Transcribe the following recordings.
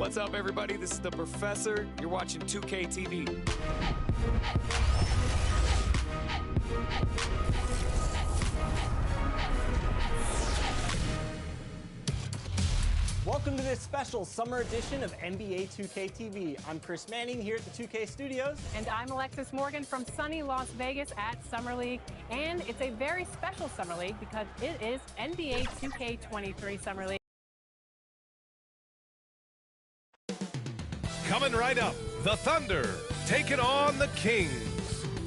What's up, everybody? This is the Professor. You're watching 2K TV. Welcome to this special summer edition of NBA 2K TV. I'm Chris Manning here at the 2K Studios. And I'm Alexis Morgan from sunny Las Vegas at Summer League. And it's a very special Summer League because it is NBA 2K23 Summer League. Coming right up, the Thunder taking on the Kings.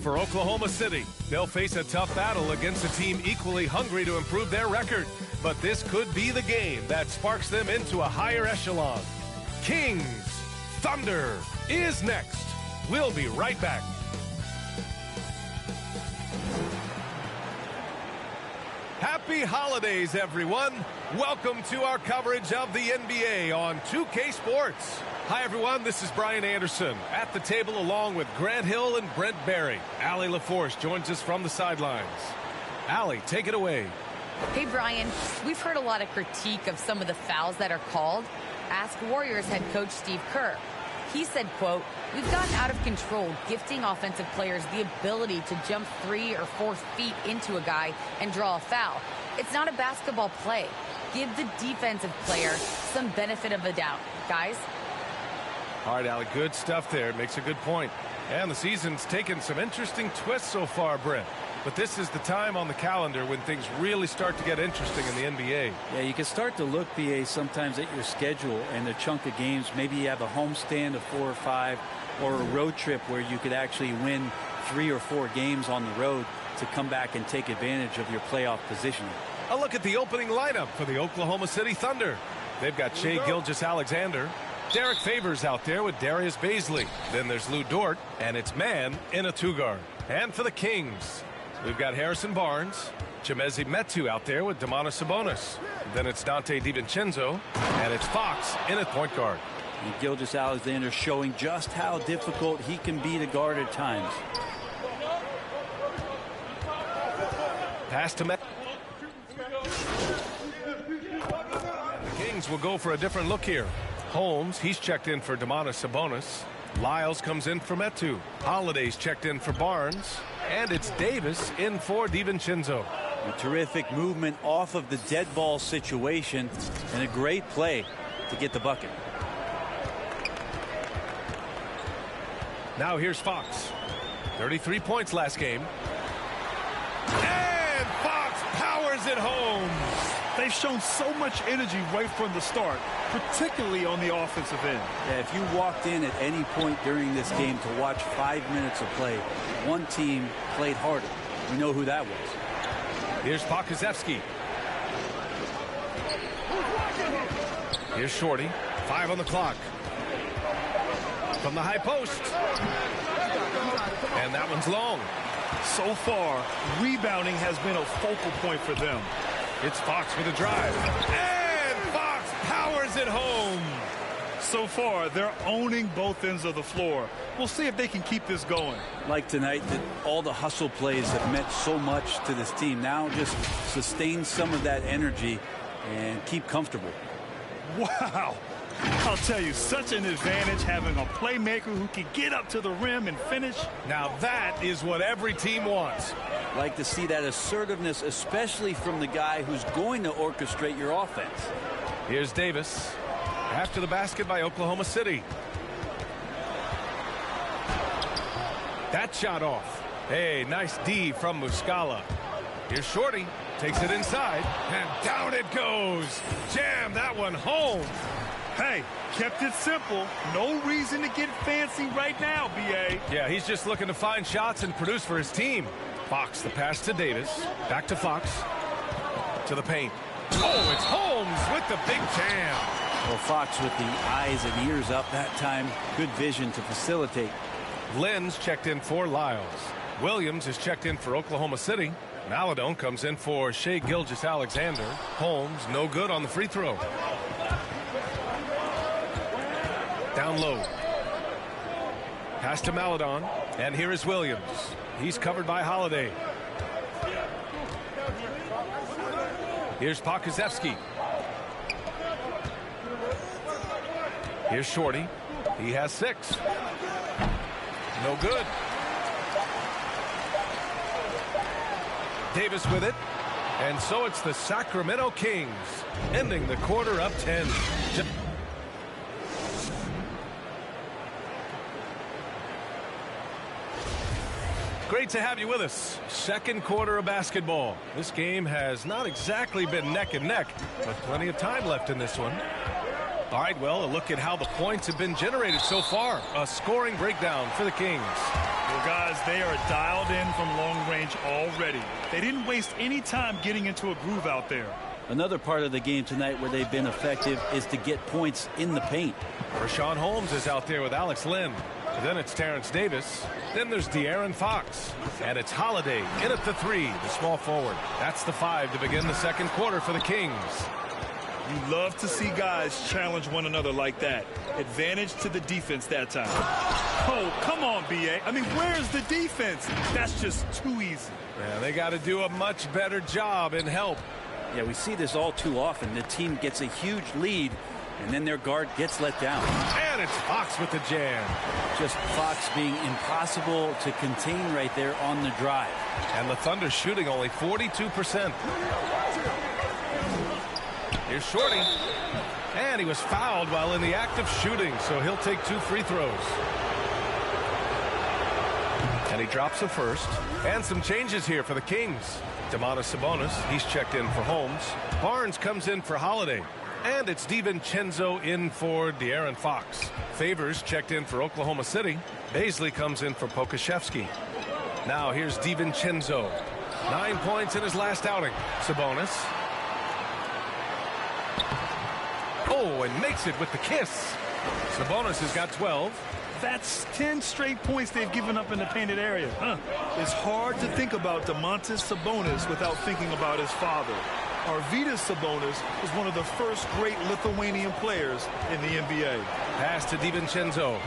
For Oklahoma City, they'll face a tough battle against a team equally hungry to improve their record. But this could be the game that sparks them into a higher echelon. Kings Thunder is next. We'll be right back. Happy holidays, everyone. Welcome to our coverage of the NBA on 2K Sports. Hi, everyone. This is Brian Anderson at the table along with Grant Hill and Brent Barry. Allie LaForce joins us from the sidelines. Allie, take it away. Hey, Brian, we've heard a lot of critique of some of the fouls that are called. Ask Warriors head coach Steve Kerr. He said, quote, "We've gotten out of control, gifting offensive players the ability to jump 3 or 4 feet into a guy and draw a foul. It's not a basketball play. Give the defensive player some benefit of the doubt, guys." All right, Allie, good stuff there. Makes a good point. And the season's taken some interesting twists so far, Brent. But this is the time on the calendar when things really start to get interesting in the NBA. Yeah, you can start to look, BA, sometimes at your schedule and the chunk of games. Maybe you have a homestand of 4 or 5 or a road trip where you could actually win 3 or 4 games on the road to come back and take advantage of your playoff positioning. A look at the opening lineup for the Oklahoma City Thunder. They've got Shai Gilgeous-Alexander. Derek Favors out there with Darius Bazley. Then there's Lou Dort, and it's Man in a 2-guard. And for the Kings, we've got Harrison Barnes, Chimezie Metu out there with Domantas Sabonis. Then it's Dante DiVincenzo, and it's Fox in at point guard. And Gilgeous-Alexander showing just how difficult he can be to guard at times. Pass to Metu. The Kings will go for a different look here. Holmes, he's checked in for Domantas Sabonis. Lyles comes in for Metu. Holiday's checked in for Barnes. And it's Davis in for DiVincenzo. A terrific movement off of the dead ball situation and a great play to get the bucket. Now here's Fox. 33 points last game. And Fox powers it home. They've shown so much energy right from the start, particularly on the offensive end. Yeah, if you walked in at any point during this game to watch 5 minutes of play, one team played harder. We know who that was. Here's Pokusevski. Here's Shorty. 5 on the clock. From the high post. And that one's long. So far, rebounding has been a focal point for them. It's Fox with a drive. And Fox powers it home. So far, they're owning both ends of the floor. We'll see if they can keep this going. Like tonight, that all the hustle plays have meant so much to this team. Now just sustain some of that energy and keep comfortable. Wow. I'll tell you, such an advantage having a playmaker who can get up to the rim and finish. Now that is what every team wants. Like to see that assertiveness, especially from the guy who's going to orchestrate your offense. Here's Davis. After the basket by Oklahoma City. That shot off. Hey, nice D from Muscala. Here's Shorty. Takes it inside. And down it goes. Jam that one home. Hey, kept it simple. No reason to get fancy right now, B.A. Yeah, he's just looking to find shots and produce for his team. Fox, the pass to Davis. Back to Fox. To the paint. Oh, it's Holmes with the big jam. Well, Fox with the eyes and ears up that time. Good vision to facilitate. Lynn's checked in for Lyles. Williams is checked in for Oklahoma City. Maladone comes in for Shai Gilgeous-Alexander. Holmes, no good on the free throw. Down low. Pass to Maladon. And here is Williams. He's covered by Holiday. Here's Pokusevski. Here's Shorty. He has 6. No good. Davis with it. And so it's the Sacramento Kings ending the quarter up 10. Great to have you with us. Second quarter of basketball. This game has not exactly been neck and neck, but plenty of time left in this one. All right, well, a look at how the points have been generated so far. A scoring breakdown for the Kings. Well, guys, they are dialed in from long range already. They didn't waste any time getting into a groove out there. Another part of the game tonight where they've been effective is to get points in the paint. Rashawn Holmes is out there with Alex Lynn. Then it's Terrence Davis. Then there's De'Aaron Fox. And it's Holiday in at the 3, the small forward. That's the 5 to begin the second quarter for the Kings. You love to see guys challenge one another like that. Advantage to the defense that time. Oh, come on, B.A. I mean, where's the defense? That's just too easy. Yeah, they got to do a much better job in help. Yeah, we see this all too often. The team gets a huge lead, and then their guard gets let down. And it's Fox with the jam. Just Fox being impossible to contain right there on the drive. And the Thunder shooting only 42%. Here's Shorty. And he was fouled while in the act of shooting, so he'll take 2 free throws. And he drops the first. And some changes here for the Kings. Domantas Sabonis, he's checked in for Holmes. Barnes comes in for Holiday. And it's DiVincenzo in for De'Aaron Fox. Favors checked in for Oklahoma City. Baisley comes in for Pokusevski. Now here's DiVincenzo. 9 points in his last outing. Sabonis. Oh, and makes it with the kiss. Sabonis has got 12. That's 10 straight points they've given up in the painted area. It's hard to think about Domantas Sabonis without thinking about his father. Arvydas Sabonis was one of the first great Lithuanian players in the NBA. Pass to DiVincenzo.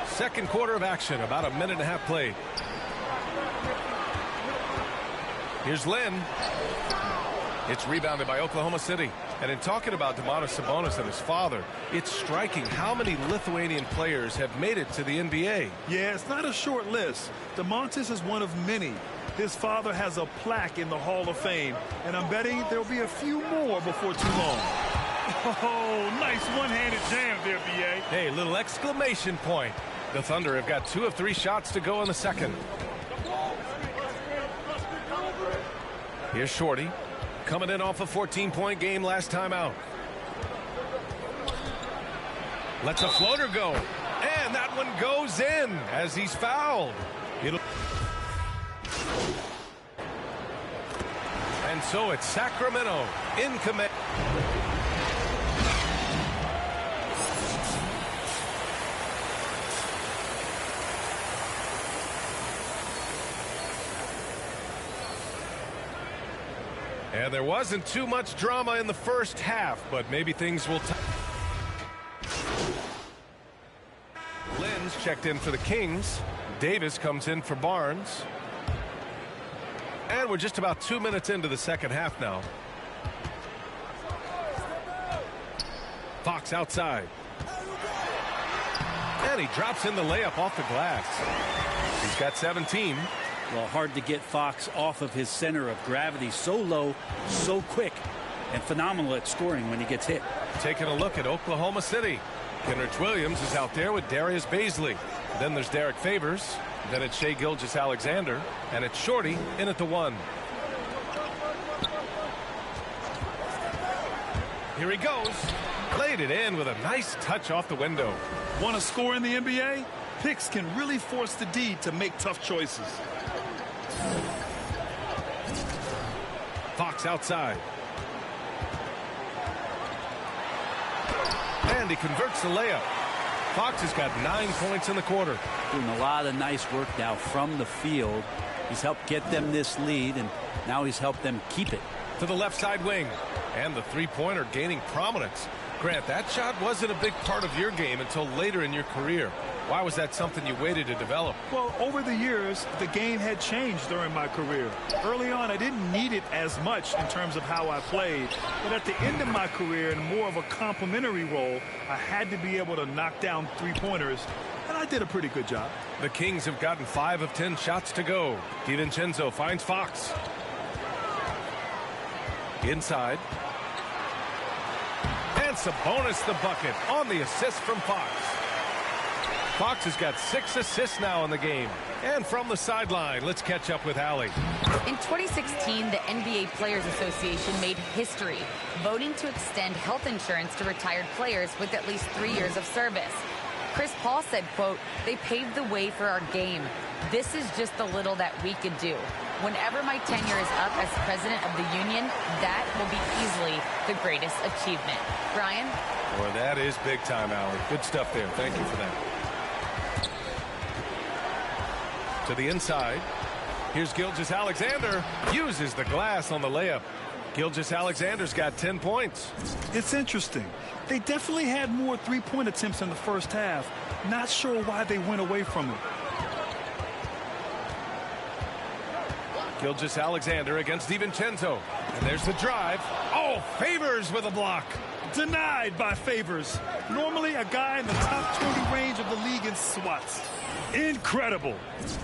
Second quarter of action, about a minute and a half played. Here's Lynn. It's rebounded by Oklahoma City. And in talking about Domantas Sabonis and his father, it's striking how many Lithuanian players have made it to the NBA. Yeah, it's not a short list. Domantas is one of many. His father has a plaque in the Hall of Fame, and I'm betting there'll be a few more before too long. Oh, nice one-handed jam there, B.A. Hey, little exclamation point. The Thunder have got 2 of 3 shots to go in the second. Here's Shorty. Coming in off a 14-point game last time out. Lets a floater go. And that one goes in as he's fouled. And so it's Sacramento in command. And there wasn't too much drama in the first half, but maybe things will. Lynn's checked in for the Kings. Davis comes in for Barnes. And we're just about 2 minutes into the second half now. Fox outside. And he drops in the layup off the glass. He's got 17. Well, hard to get Fox off of his center of gravity. So low, so quick, and phenomenal at scoring when he gets hit. Taking a look at Oklahoma City. Kenrich Williams is out there with Darius Baisley. Then there's Derek Favors. Then it's Shai Gilgeous-Alexander. And it's Shorty in at the 1. Here he goes. Played it in with a nice touch off the window. Want to score in the NBA? Picks can really force the D to make tough choices. Fox outside. And he converts the layup. Fox has got 9 points in the quarter. Doing a lot of nice work now from the field. He's helped get them this lead, and now he's helped them keep it. To the left side wing. And the three-pointer gaining prominence. Grant, that shot wasn't a big part of your game until later in your career. Why was that something you waited to develop? Well, over the years, the game had changed during my career. Early on, I didn't need it as much in terms of how I played. But at the end of my career, in more of a complementary role, I had to be able to knock down three-pointers, and I did a pretty good job. The Kings have gotten 5 of 10 shots to go. DiVincenzo finds Fox. Inside. And Sabonis the bucket on the assist from Fox. Fox has got 6 assists now in the game. And from the sideline, let's catch up with Allie. In 2016, the NBA Players Association made history, voting to extend health insurance to retired players with at least 3 years of service. Chris Paul said, quote, "They paved the way for our game. This is just the little that we could do. Whenever my tenure is up as president of the union, that will be easily the greatest achievement." Brian? Well, that is big time, Allie. Good stuff there. Thank you for that. To the inside. Here's Gilgeous-Alexander. Uses the glass on the layup. Gilgeous-Alexander's got 10 points. It's interesting. They definitely had more three-point attempts in the first half. Not sure why they went away from it. Gilgeous-Alexander against DiVincenzo. And there's the drive. Oh, Favors with a block. Denied by Favors. Normally a guy in the top 20 range of the league in swats. Incredible.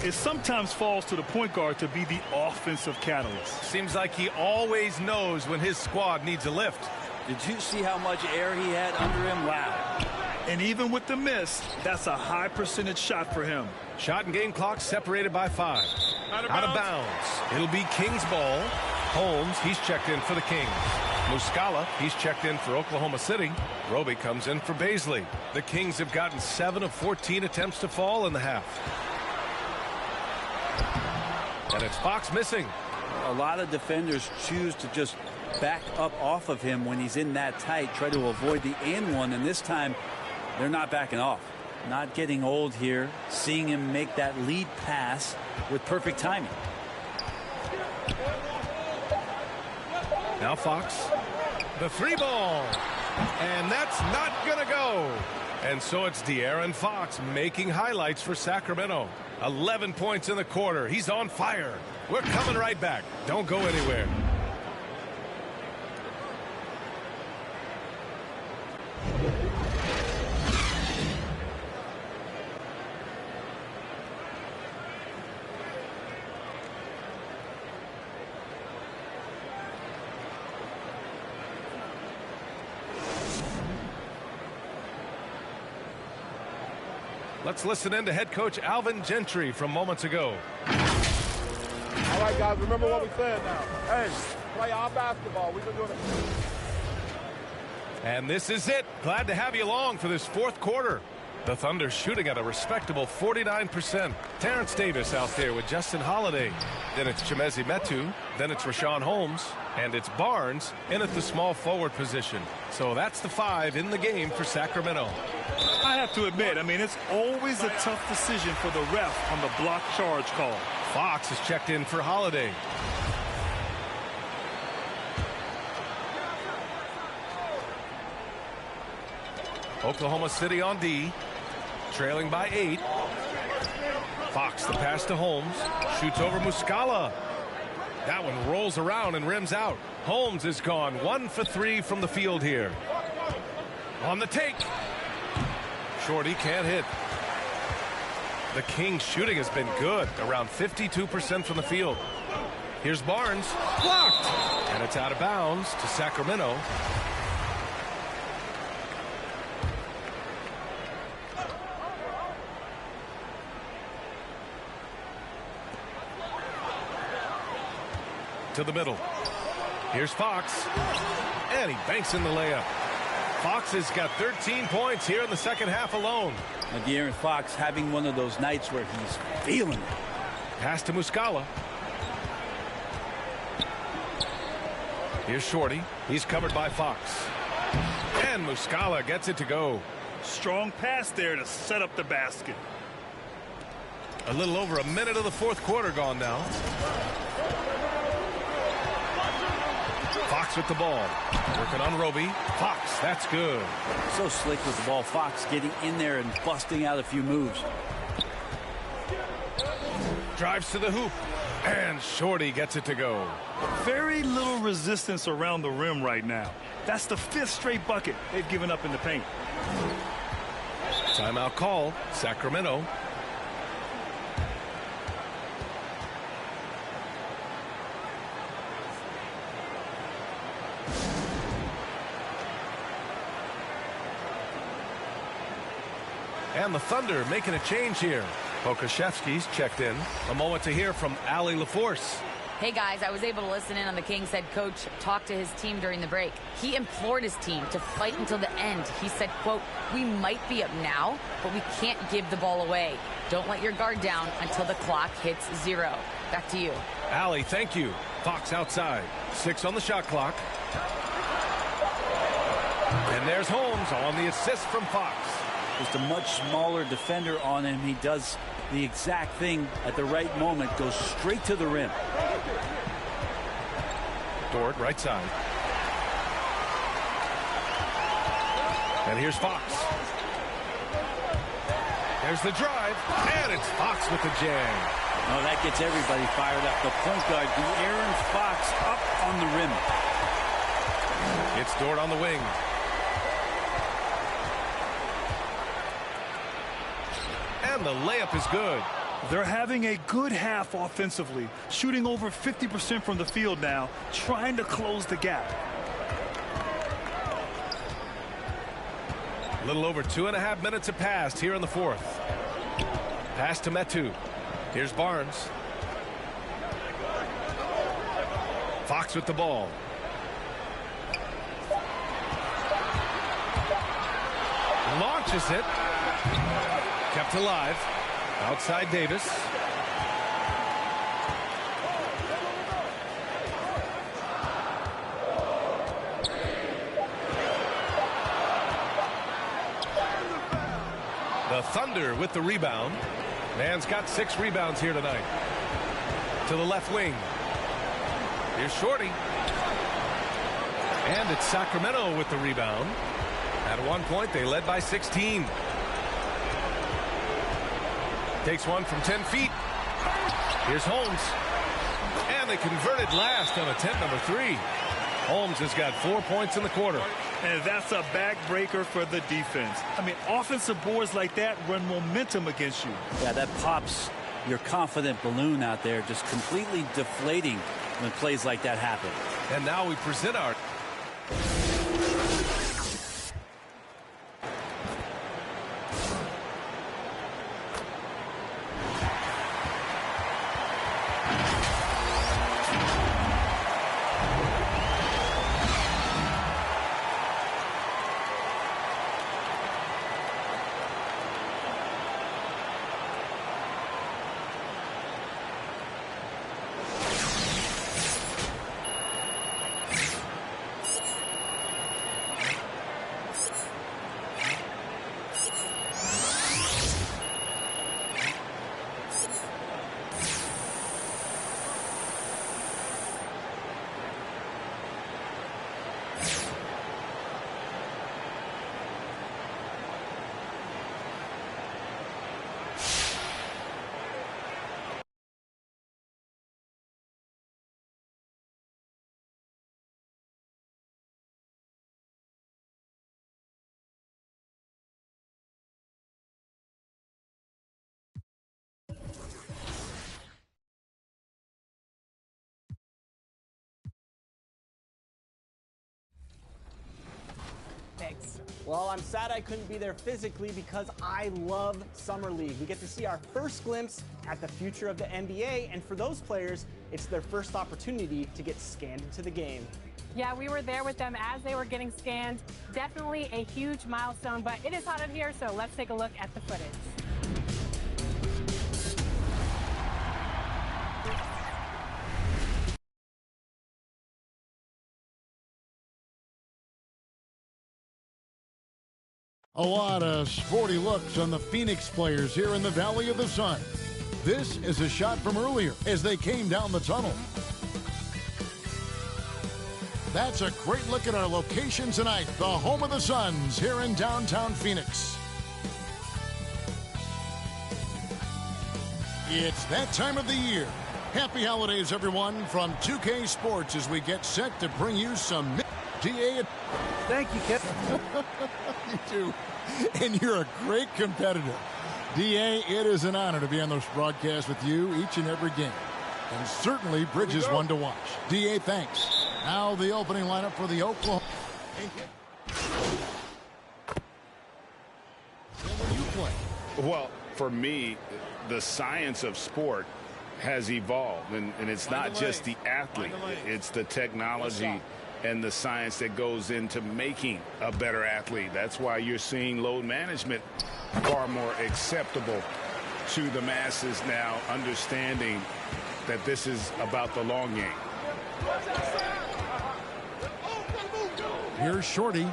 It sometimes falls to the point guard to be the offensive catalyst. Seems like he always knows when his squad needs a lift. Did you see how much air he had under him? Wow. And even with the miss, that's a high percentage shot for him. Shot and game clock separated by 5. Out of bounds. It'll be Kings ball. Holmes, he's checked in for the Kings. Muscala, he's checked in for Oklahoma City. Roby comes in for Baisley. The Kings have gotten 7 of 14 attempts to fall in the half. And it's Fox missing. A lot of defenders choose to just back up off of him when he's in that tight, try to avoid the and one, and this time they're not backing off. Not getting old here, seeing him make that lead pass with perfect timing. Now Fox, the 3 ball, and that's not gonna go. And so it's De'Aaron Fox making highlights for Sacramento. 11 points in the quarter. He's on fire. We're coming right back. Don't go anywhere. Let's listen in to head coach Alvin Gentry from moments ago. All right, guys, remember what we said now. Hey, play our basketball. We've been doing it. And this is it. Glad to have you along for this 4th quarter. The Thunder shooting at a respectable 49%. Terrence Davis out there with Justin Holiday. Then it's Chimezie Metu. Then it's Rashawn Holmes. And it's Barnes in at the small forward position. So that's the 5 in the game for Sacramento. I have to admit, it's always a tough decision for the ref on the block charge call. Fox is checked in for Holiday. Oklahoma City on D, trailing by 8. Fox the pass to Holmes, shoots over Muscala. That one rolls around and rims out. Holmes is gone 1 for 3 from the field here. On the take. Shorty can't hit. The Kings shooting has been good, around 52% from the field. Here's Barnes, blocked, and it's out of bounds to Sacramento. To the middle. Here's Fox, and he banks in the layup. Fox has got 13 points here in the second half alone. De'Aaron Fox having one of those nights where he's feeling it. Pass to Muscala. Here's Shorty. He's covered by Fox. And Muscala gets it to go. Strong pass there to set up the basket. A little over a minute of the 4th quarter gone now. Fox with the ball. Working on Roby. Fox, that's good. So slick with the ball. Fox getting in there and busting out a few moves. Drives to the hoop. And Shorty gets it to go. Very little resistance around the rim right now. That's the 5th straight bucket they've given up in the paint. Timeout call, Sacramento. And the Thunder making a change here. Pokashevsky's checked in. A moment to hear from Allie LaForce. Hey guys, I was able to listen in on the Kings head coach talk to his team during the break. He implored his team to fight until the end. He said, quote, "We might be up now, but we can't give the ball away. Don't let your guard down until the clock hits 0. Back to you. Allie, thank you. Fox outside. 6 on the shot clock. And there's Holmes on the assist from Fox. Just a much smaller defender on him. He does the exact thing at the right moment. Goes straight to the rim. Dort, right side. And here's Fox. There's the drive. And it's Fox with the jam. Oh, that gets everybody fired up. The point guard, De'Aaron Fox, up on the rim. It's Dort on the wing. And the layup is good. They're having a good half offensively, shooting over 50% from the field now, trying to close the gap. A little over 2.5 minutes have passed here in the 4th. Pass to Metu. Here's Barnes. Fox with the ball. Launches it. Kept alive. Outside Davis. The Thunder with the rebound. Man's got 6 rebounds here tonight. To the left wing. Here's Shorty. And it's Sacramento with the rebound. At one point, they led by 16. Takes one from 10 feet. Here's Holmes. And they converted last on attempt number 3. Holmes has got 4 points in the quarter. And that's a backbreaker for the defense. I mean, offensive boards like that run momentum against you. Yeah, that pops your confident balloon out there, just completely deflating when plays like that happen. And now we present our... Thanks. Well, I'm sad I couldn't be there physically because I love Summer League. We get to see our first glimpse at the future of the NBA, and for those players, it's their first opportunity to get scanned into the game. Yeah, we were there with them as they were getting scanned. Definitely a huge milestone, but it is hot in here, so let's take a look at the footage. A lot of sporty looks on the Phoenix players here in the Valley of the Sun. This is a shot from earlier as they came down the tunnel. That's a great look at our location tonight, the home of the Suns here in downtown Phoenix. It's that time of the year. Happy holidays, everyone, from 2K Sports as we get set to bring you some DA. Thank you, Kevin. You too. And you're a great competitor. DA, it is an honor to be on this broadcast with you each and every game. And certainly Bridges one to watch. DA, thanks. Now the opening lineup for the Oklahoma. When you play. Well, for me, the science of sport has evolved, and it's not just the athlete. It's the technology and the science that goes into making a better athlete. That's why you're seeing load management far more acceptable to the masses now, understanding that this is about the long game. Here's Shorty.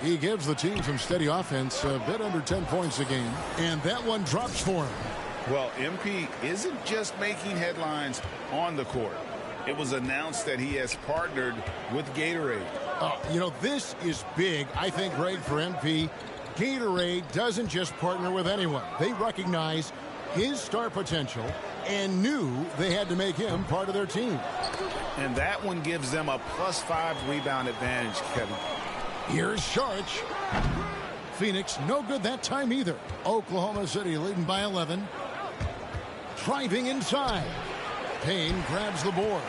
He gives the team some steady offense, a bit under 10 points a game, and that one drops for him. Well, MP isn't just making headlines on the court. It was announced that he has partnered with Gatorade. You know, this is big, I think, Greg, for MP. Gatorade doesn't just partner with anyone. They recognize his star potential and knew they had to make him part of their team. And that one gives them a +5 rebound advantage, Kevin. Here's Sharch. Phoenix, no good that time either. Oklahoma City leading by 11. Driving inside. Payne grabs the board.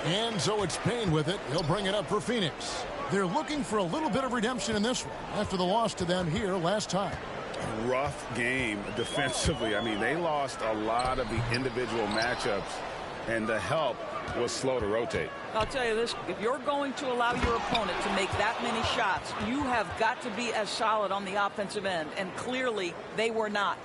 And so it's Payne with it. He'll bring it up for Phoenix. They're looking for a little bit of redemption in this one after the loss to them here last time. Rough game defensively. I mean, they lost a lot of the individual matchups, and the help was slow to rotate. I'll tell you this, if you're going to allow your opponent to make that many shots, you have got to be as solid on the offensive end, and clearly they were not.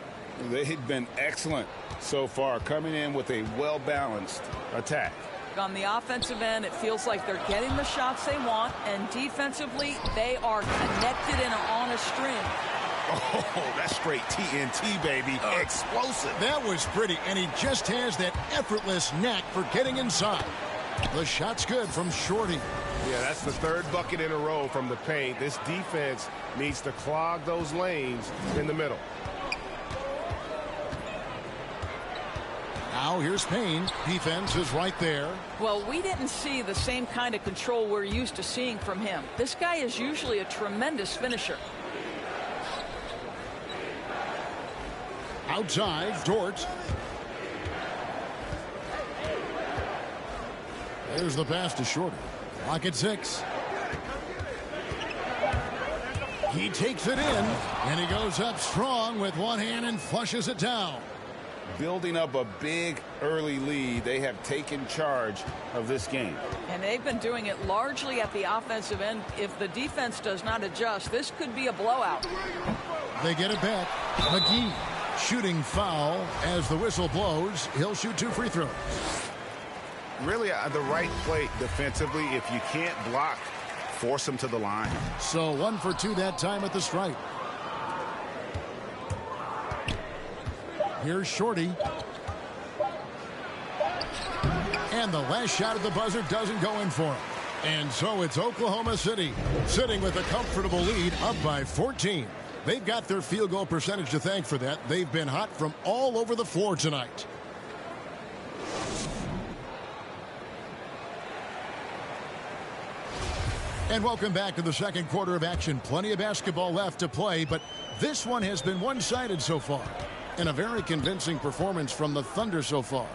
They've been excellent so far, coming in with a well-balanced attack. On the offensive end, it feels like they're getting the shots they want, and defensively, they are connected and on a string. Oh, that's straight TNT, baby. Explosive. That was pretty, and he just has that effortless knack for getting inside. The shot's good from Shorty. Yeah, that's the third bucket in a row from the paint. This defense needs to clog those lanes in the middle. Now here's Payne. Defense is right there. Well, we didn't see the same kind of control we're used to seeing from him. This guy is usually a tremendous finisher. Outside, Dort. There's the pass to Shorty. Clock at 6. He takes it in, and he goes up strong with one hand and flushes it down. Building up a big early lead, they have taken charge of this game. And they've been doing it largely at the offensive end. If the defense does not adjust, this could be a blowout. They get it back. McGee shooting foul as the whistle blows. He'll shoot 2 free throws. Really the right play defensively. If you can't block, force them to the line. So 1 for 2 that time at the stripe. Here's Shorty. And the last shot at the buzzer doesn't go in for him. And so it's Oklahoma City sitting with a comfortable lead, up by 14. They've got their field goal percentage to thank for that. They've been hot from all over the floor tonight. And welcome back to the second quarter of action. Plenty of basketball left to play, but this one has been one-sided so far. And a very convincing performance from the Thunder so far.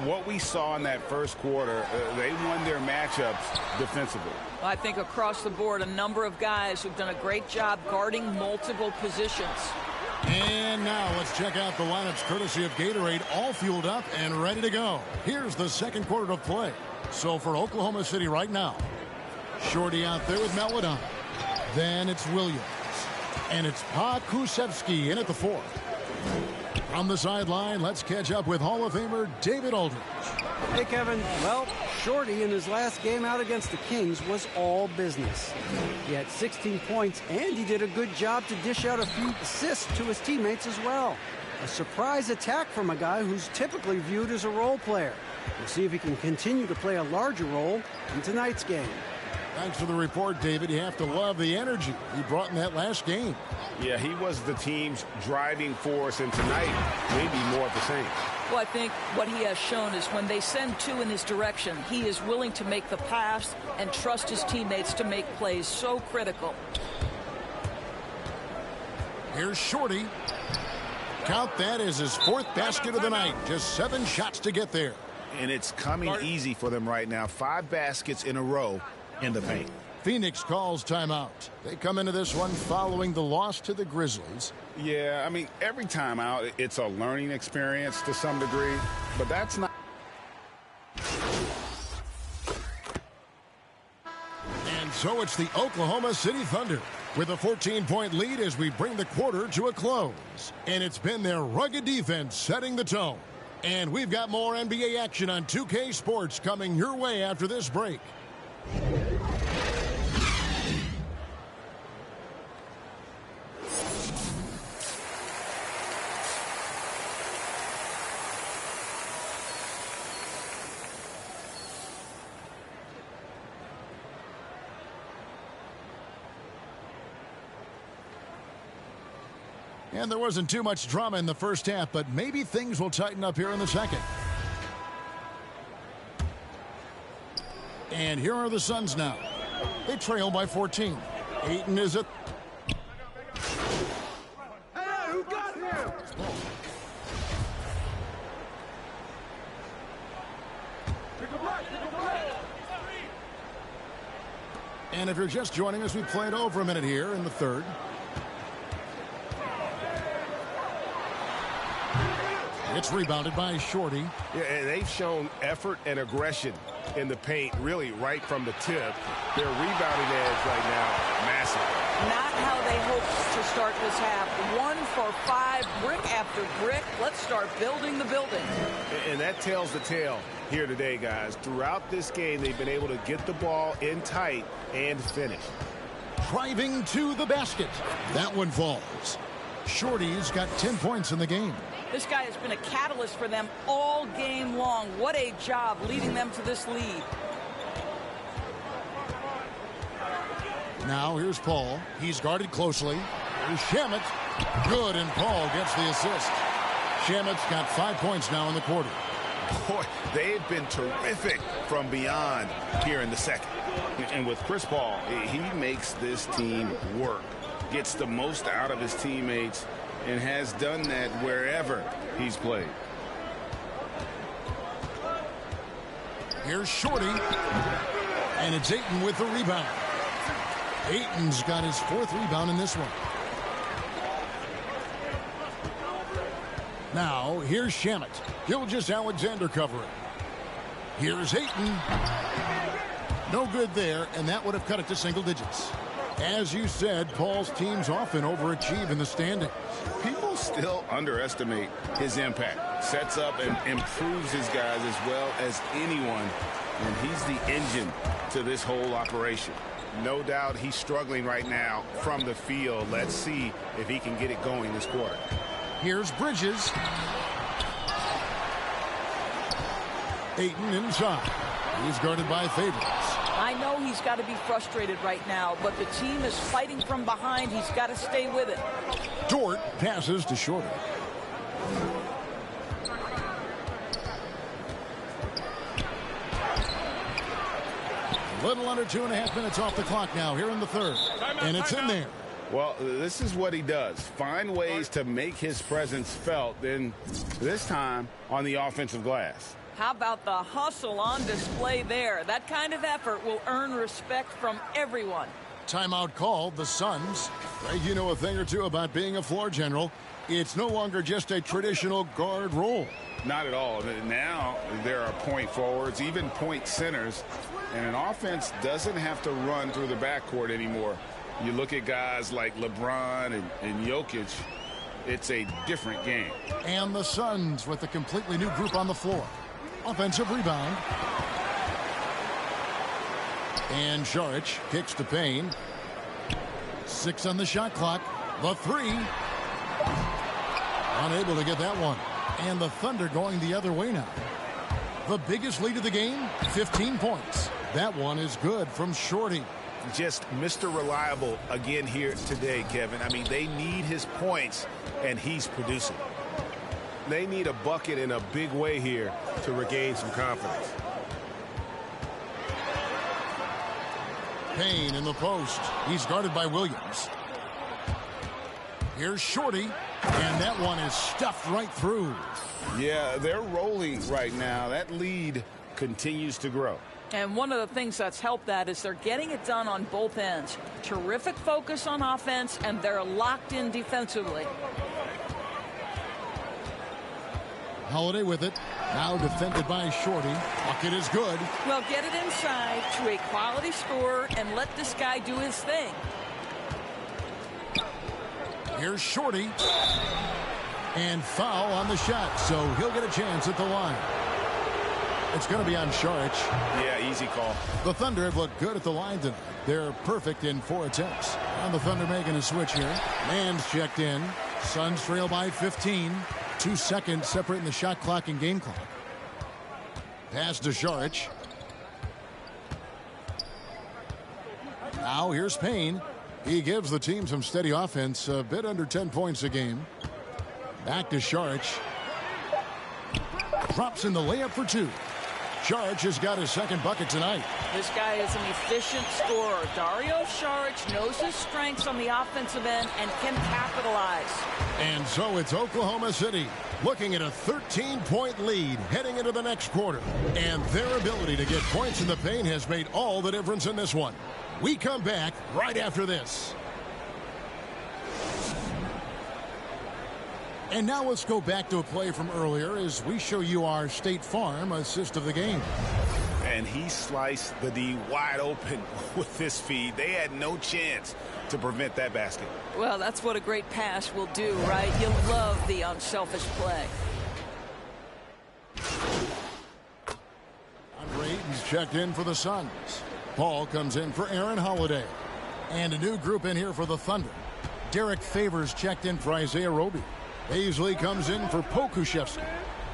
What we saw in that first quarter, they won their matchups defensively. I think across the board, a number of guys who've done a great job guarding multiple positions. And now let's check out the lineups courtesy of Gatorade, all fueled up and ready to go. Here's the second quarter of play. So for Oklahoma City right now, Shorty out there with Maladon. Then it's Williams. And it's Pokusevski in at the 4. From the sideline, let's catch up with Hall of Famer David Aldridge. Hey, Kevin. Well, Shorty in his last game out against the Kings was all business. He had 16 points, and he did a good job to dish out a few assists to his teammates as well. A surprise attack from a guy who's typically viewed as a role player. We'll see if he can continue to play a larger role in tonight's game. Thanks for the report, David. You have to love the energy he brought in that last game. Yeah, he was the team's driving force, and tonight, maybe more of the same. Well, I think what he has shown is when they send two in his direction, he is willing to make the pass and trust his teammates to make plays. So critical. Here's Shorty. Count that as his 4th basket of the night. Just 7 shots to get there. And it's coming easy for them right now. 5 baskets in a row in the paint. Phoenix calls timeout. They come into this one following the loss to the Grizzlies. Yeah, I mean, every timeout, it's a learning experience to some degree, but that's not. And so it's the Oklahoma City Thunder with a 14-point lead as we bring the quarter to a close. And it's been their rugged defense setting the tone. And we've got more NBA action on 2K Sports coming your way after this break. And there wasn't too much drama in the first half, but maybe things will tighten up here in the second. And here are the Suns now. They trail by 14. Ayton is at... Hey, who got him? And if you're just joining us, we played over a minute here in the third. It's rebounded by Shorty. Yeah, and they've shown effort and aggression in the paint, really right from the tip. Their rebounding edge right now, massive. Not how they hoped to start this half. 1 for 5, brick after brick. Let's start building the building. And that tells the tale here today, guys. Throughout this game, they've been able to get the ball in tight and finish. Driving to the basket. That one falls. Shorty's got 10 points in the game. This guy has been a catalyst for them all game long. What a job leading them to this lead. Now here's Paul. He's guarded closely. Here's Shamet. Good, and Paul gets the assist. Shamet's got 5 points now in the quarter. Boy, they've been terrific from beyond here in the second. And with Chris Paul, he makes this team work. Gets the most out of his teammates and has done that wherever he's played. Here's Shorty. And it's Ayton with the rebound. Ayton's got his 4th rebound in this one. Now, here's Shamet. Gilgeous-Alexander covering. Here's Ayton. No good there, and that would have cut it to single digits. As you said, Paul's teams often overachieve in the standings. People still underestimate his impact. Sets up and improves his guys as well as anyone, and he's the engine to this whole operation. No doubt he's struggling right now from the field. Let's see if he can get it going this quarter. Here's Bridges. Ayton inside. He's guarded by Favors. I know he's got to be frustrated right now, but the team is fighting from behind. He's got to stay with it. Dort passes to Shorty. A little under 2.5 minutes off the clock now here in the third. And it's in there. Well, this is what he does. Find ways to make his presence felt, then this time on the offensive glass. How about the hustle on display there? That kind of effort will earn respect from everyone. Timeout called. The Suns. Greg, you know a thing or two about being a floor general. It's no longer just a traditional guard role. Not at all. Now there are point forwards, even point centers, and an offense doesn't have to run through the backcourt anymore. You look at guys like LeBron and Jokic, it's a different game. And the Suns with a completely new group on the floor. Offensive rebound. And Šarić kicks to Payne. 6 on the shot clock. The 3. Unable to get that one. And the Thunder going the other way now. The biggest lead of the game, 15 points. That one is good from Shorty. Just Mr. Reliable again here today, Kevin. I mean, they need his points, and he's producing. They need a bucket in a big way here to regain some confidence. Payne in the post. He's guarded by Williams. Here's Shorty, and that one is stuffed right through. Yeah, they're rolling right now. That lead continues to grow. And one of the things that's helped that is they're getting it done on both ends. Terrific focus on offense, and they're locked in defensively. Holiday with it. Now defended by Shorty. Bucket is good. Well, get it inside to a quality scorer and let this guy do his thing. Here's Shorty. And foul on the shot, so he'll get a chance at the line. It's going to be on Šarić. Yeah, easy call. The Thunder have looked good at the line tonight. They're perfect in 4 attempts. And the Thunder making a switch here. Man's checked in. Suns trail by 15. 2 seconds separating the shot clock and game clock. Pass to Šarić. Now here's Payne. He gives the team some steady offense, a bit under 10 points a game. Back to Šarić. Drops in the layup for 2. Šarić has got his second bucket tonight. This guy is an efficient scorer. Dario Šarić knows his strengths on the offensive end and can capitalize. And so it's Oklahoma City looking at a 13-point lead heading into the next quarter. And their ability to get points in the paint has made all the difference in this one. We come back right after this. And now let's go back to a play from earlier as we show you our State Farm assist of the game. And he sliced the D wide open with this feed. They had no chance to prevent that basket. Well, that's what a great pass will do, right? You love the unselfish play. Andre Ayton's checked in for the Suns. Paul comes in for Aaron Holiday. And a new group in here for the Thunder. Derek Favors checked in for Isaiah Roby. Paisley comes in for Pokuševski.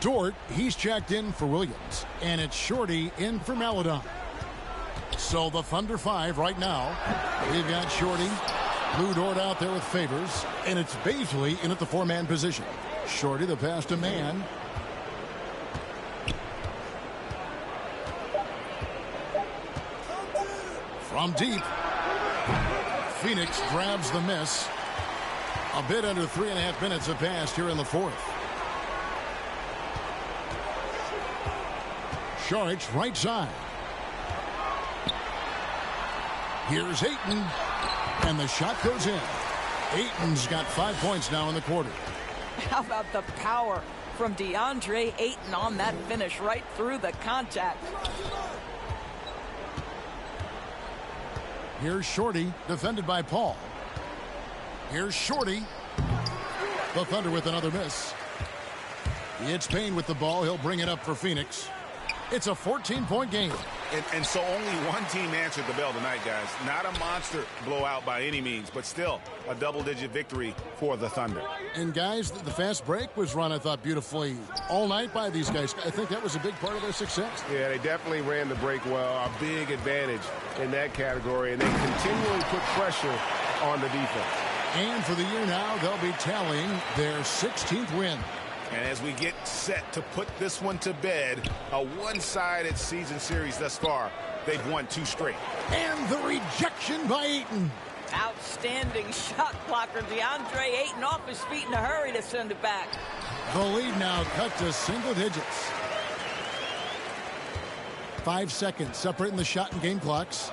Dort, he's checked in for Williams. And it's Shorty in for Maledon. So the Thunder 5 right now. We've got Shorty, Lou Dort out there with Favors. And it's Paisley in at the 4-man position. Shorty the pass to Man. From deep. Phoenix grabs the miss. A bit under 3.5 minutes have passed here in the fourth. Šarić right side. Here's Ayton. And the shot goes in. Ayton's got 5 points now in the quarter. How about the power from DeAndre Ayton on that finish right through the contact. Here's Shorty, defended by Paul. Here's Shorty. The Thunder with another miss. It's Payne with the ball. He'll bring it up for Phoenix. It's a 14-point game. And so only one team answered the bell tonight, guys. Not a monster blowout by any means, but still a double-digit victory for the Thunder. And, guys, the fast break was run, I thought, beautifully all night by these guys. I think that was a big part of their success. Yeah, they definitely ran the break well. A big advantage in that category, and they continually put pressure on the defense. And for the year now, they'll be tallying their 16th win. And as we get set to put this one to bed, a one-sided season series thus far, they've won 2 straight. And the rejection by Ayton. Outstanding shot blocker. DeAndre Ayton off his feet in a hurry to send it back. The lead now cut to single digits. 5 seconds separating the shot and game clocks.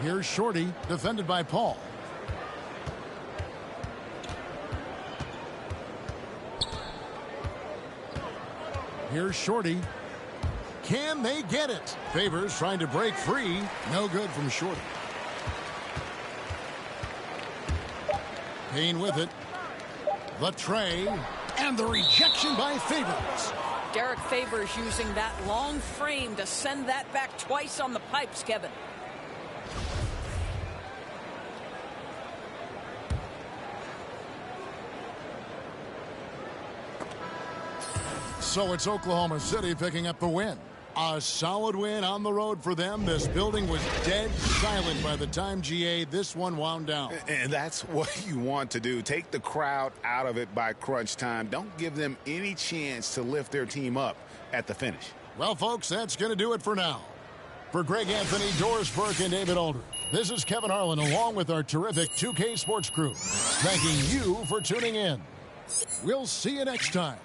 Here's Shorty, defended by Paul. Here's Shorty. Can they get it? Favors trying to break free. No good from Shorty. Payne with it. The tray. And the rejection by Favors. Derek Favors using that long frame to send that back twice on the pipes, Kevin. So it's Oklahoma City picking up the win. A solid win on the road for them. This building was dead silent by the time, GA, this one wound down. And that's what you want to do. Take the crowd out of it by crunch time. Don't give them any chance to lift their team up at the finish. Well, folks, that's going to do it for now. For Greg Anthony, Doris Burke, and David Aldridge, this is Kevin Harlan along with our terrific 2K Sports crew, thanking you for tuning in. We'll see you next time.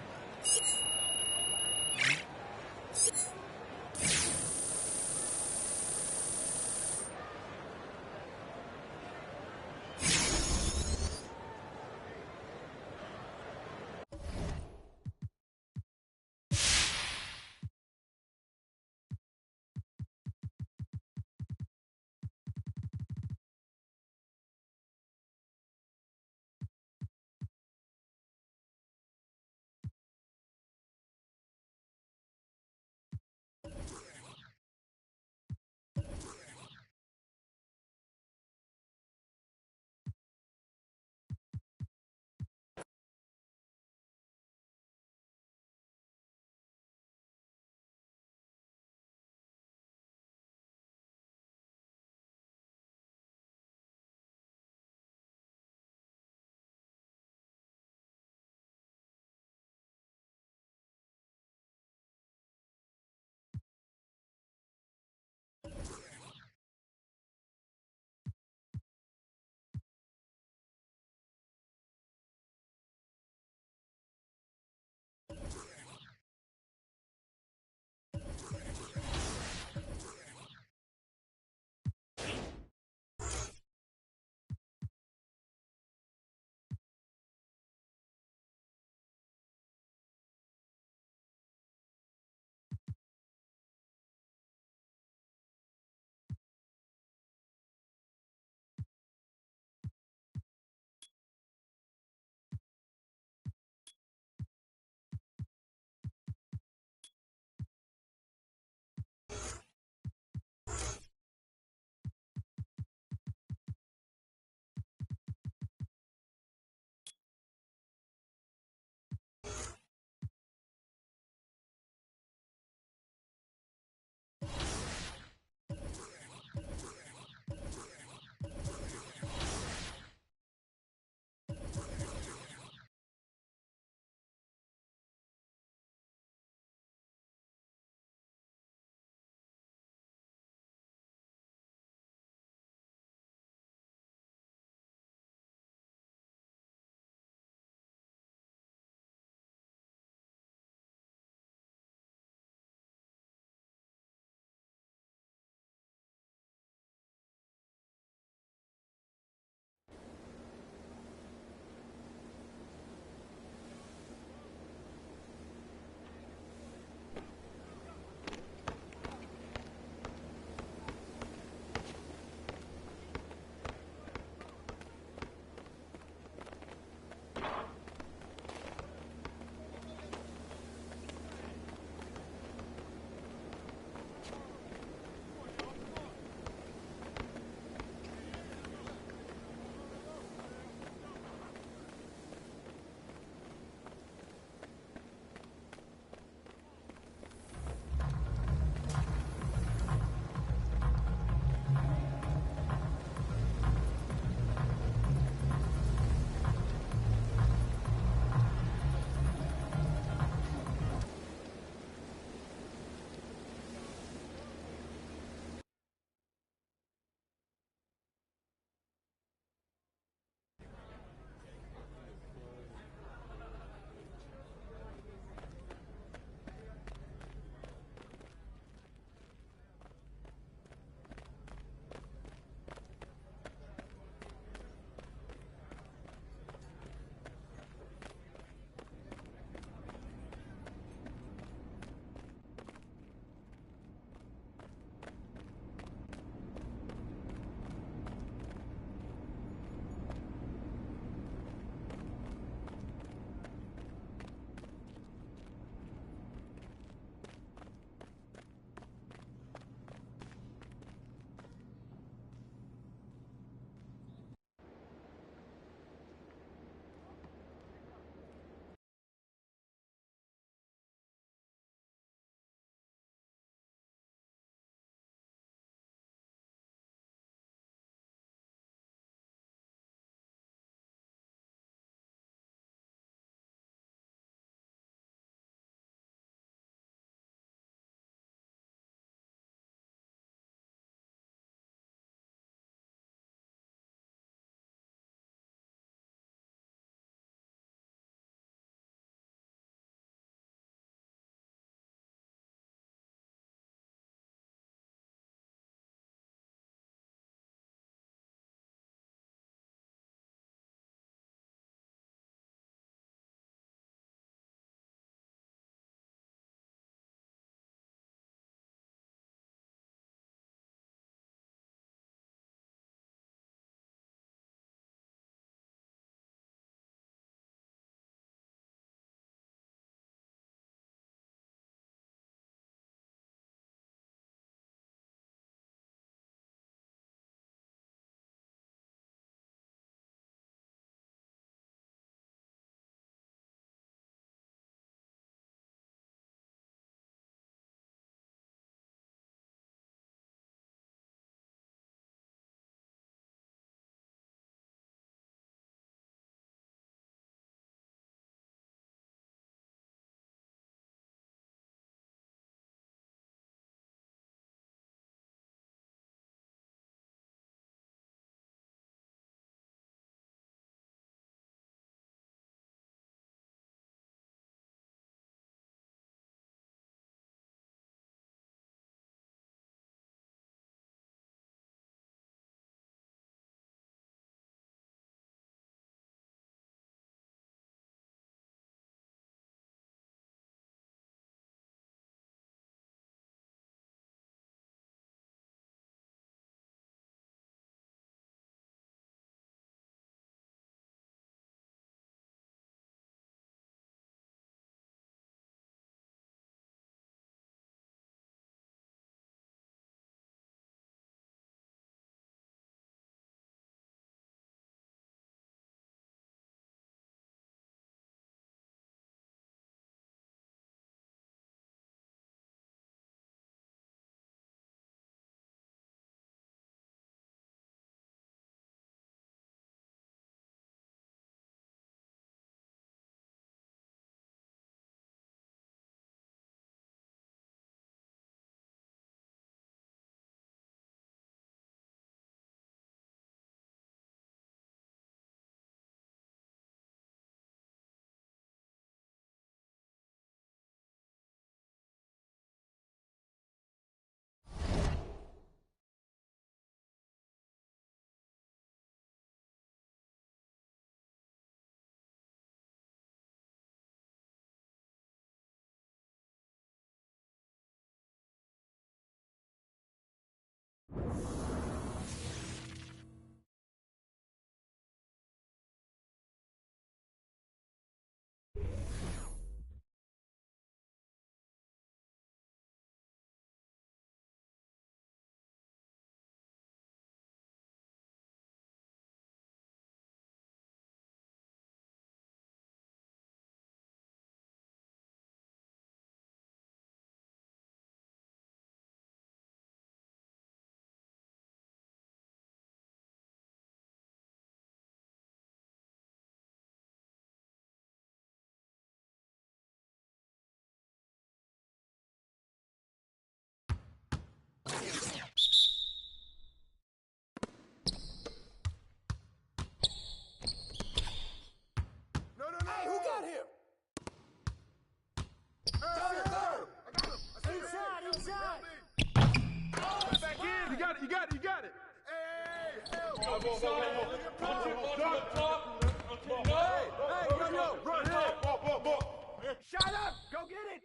Shut up! Go get it!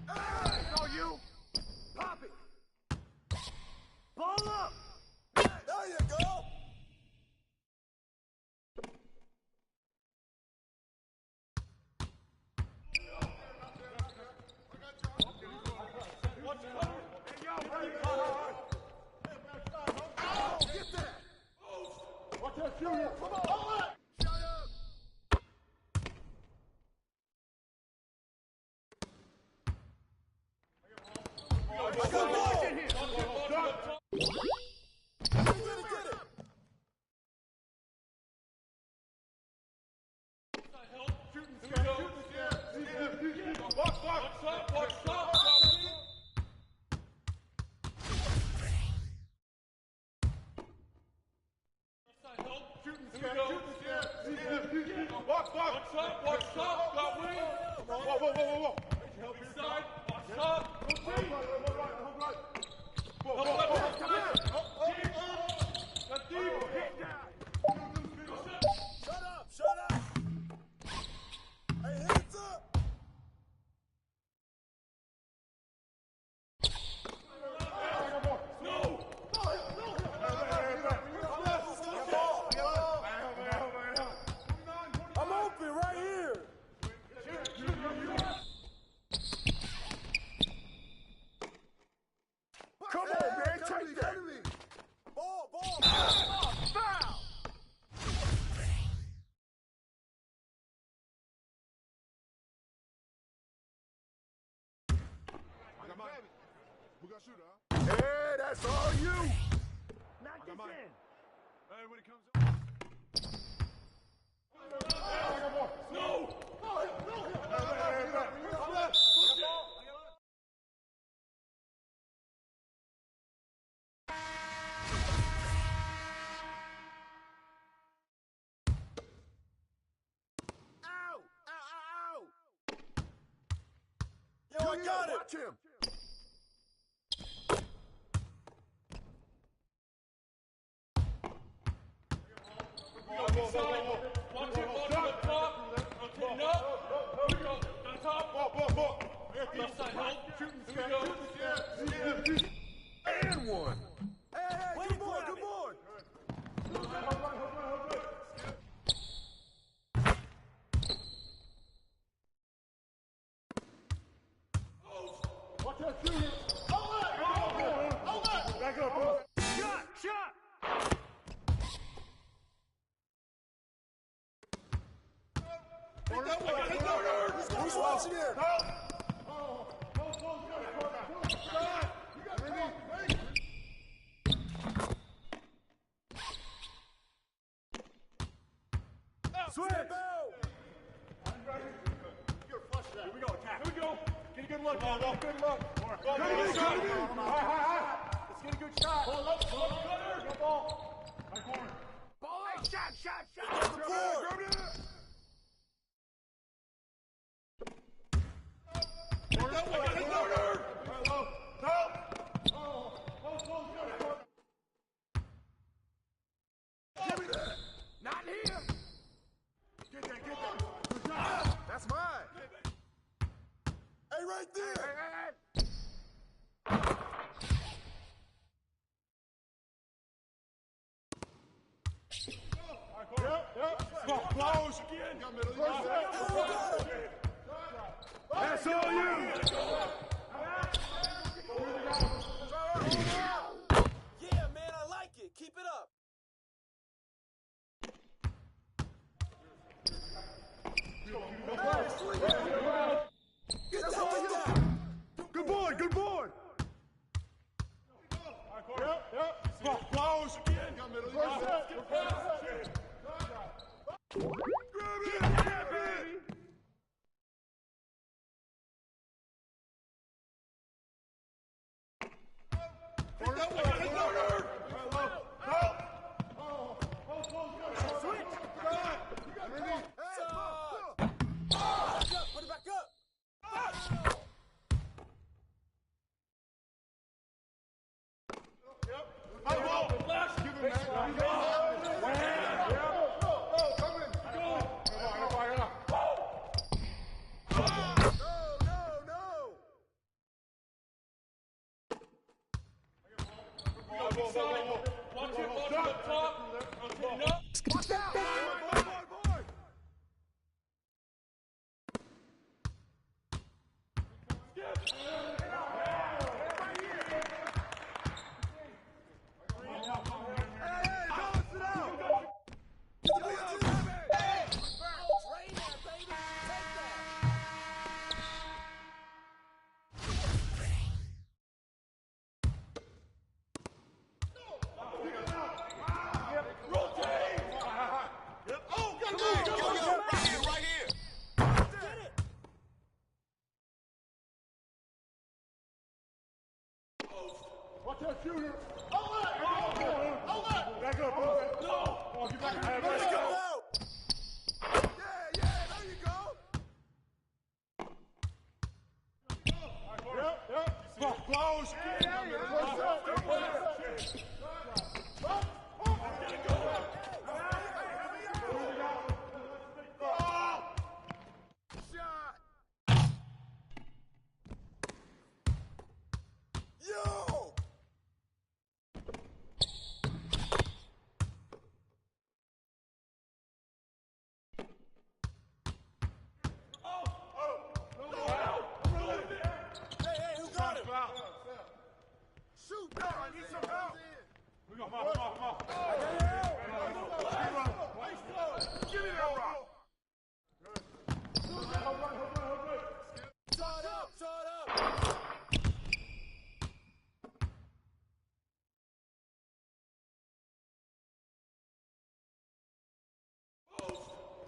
Hey, go you! Pop it! Ball up! There you go! Hey, that's all you! Knock this in! Hey, when it comes up... No! Yo, I got it! Watch him! And one. Hey, good board, good board. Watch that shooter. Back up, bro. Shot. Who's watching here? Switch! Here we go, attack. Here we go. Get a good look, man. Good look. Good shot. Let's get a good shot. Ball up. Good ball. Right corner. Ball up. Shot. Get the board. Give me that. Not here. Get that. That's mine. Hey, right there. Hey. Yep. Close again. That's all you. Yeah, man, I like it. Keep it up. Get that. Good board. Yep. Close again. Watch that shooter. Outlet. Back up. No. Get back. Let's go. Yeah. There you go. Yep. Close.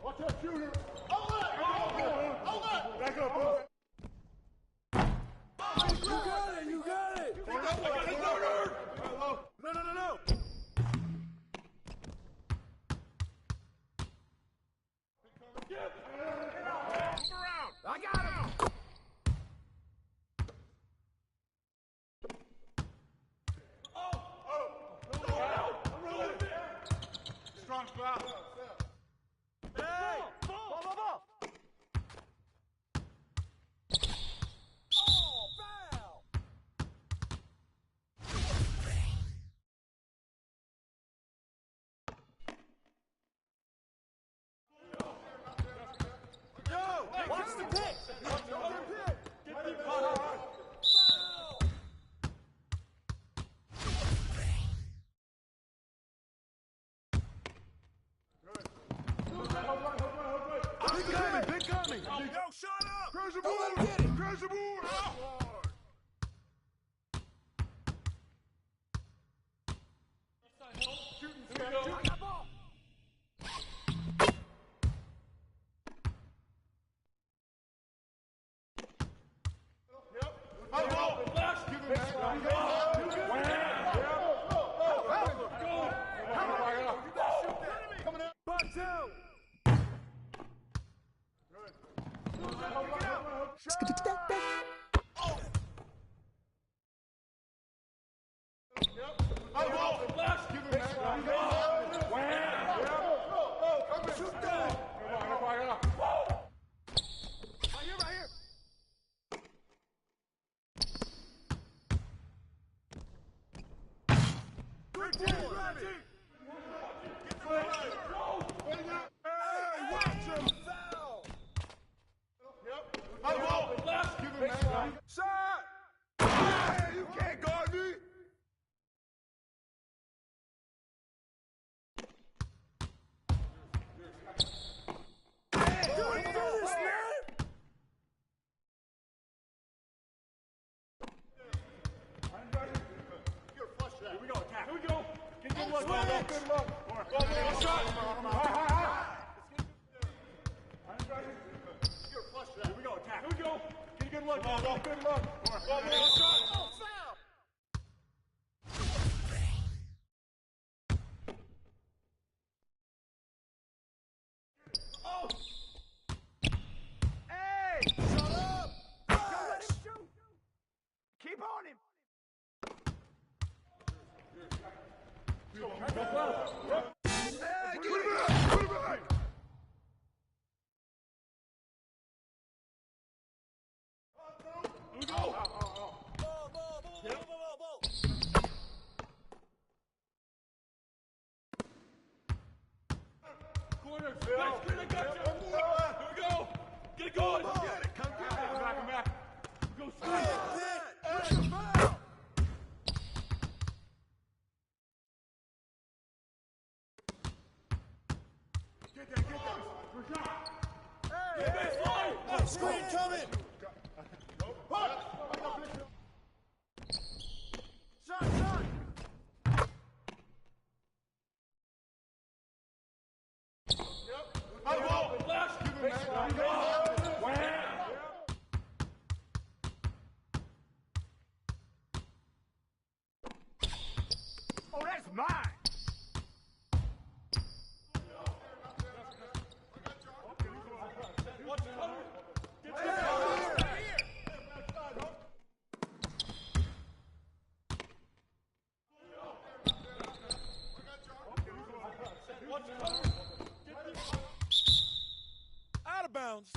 Watch that shooter. Outlet. Back up. You got it. No. I got him. Strong foul. Hey! Ball. Oh, foul! Yo! Watch the pick! Get the ball! Big coming! Yo, shut up! Crash the board! Crash the board! I got ball! You can't guard me! Here we go, attack. Here we go. Get good luck, good luck. Shot. Here we go, attack. Here we go. Get good luck, good luck. Shot. Oh, foul. Oh. Hey, shut up. Don't let him shoot. Keep on him. Hey, corner. Back screen, I got you. Here we go. Get it going. Come get it. Come get it. Come back. Go straight. Get that. Good shot. Hey. Screen coming. Shot. Oh, that's mine. Out of bounds.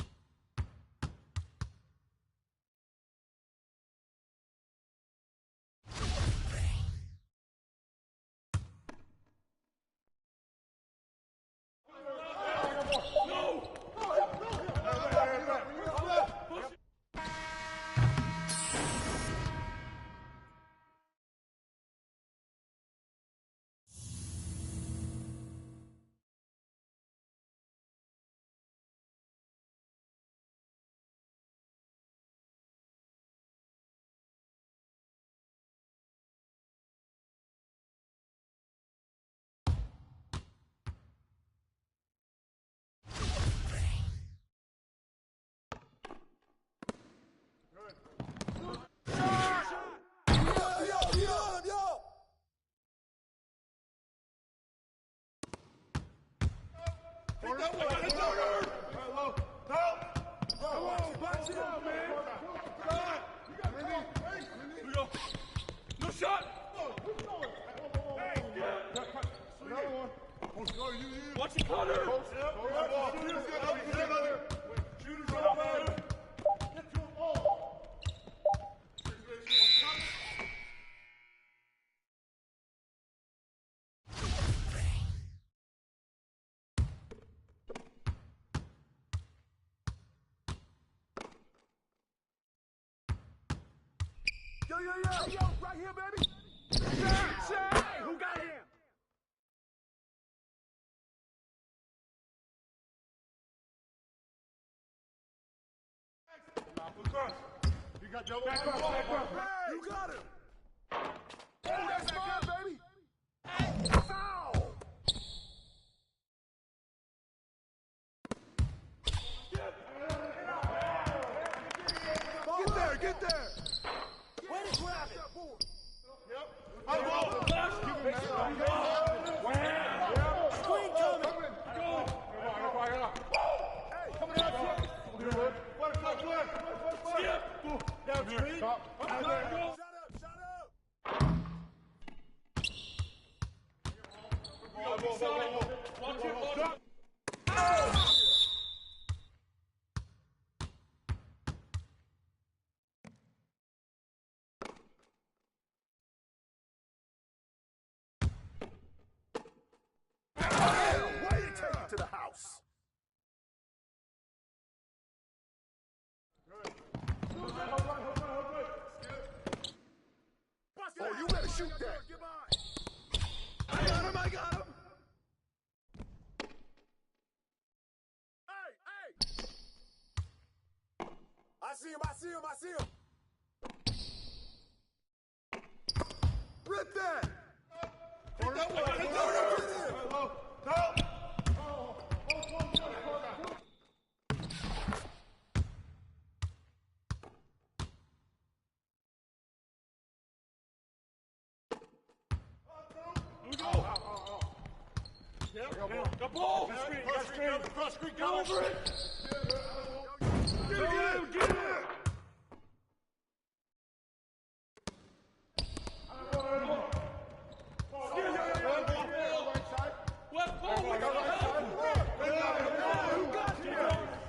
No shot! Watch it, Connor! Shooters up there! Get to him all! Yo, right here, baby! Shay! Who got him? You got double. Back up. You got him. Oh, that's mine, baby. Foul. Get there. Way to grab it. Yep. Screen coming. Go. Hey, coming out. Skip. Down screen. Shut up. Watch it. To the house. Oh, you better shoot that. I got him. Hey. I see him. Rip that. The ball! Cross screen, go over it! Get it!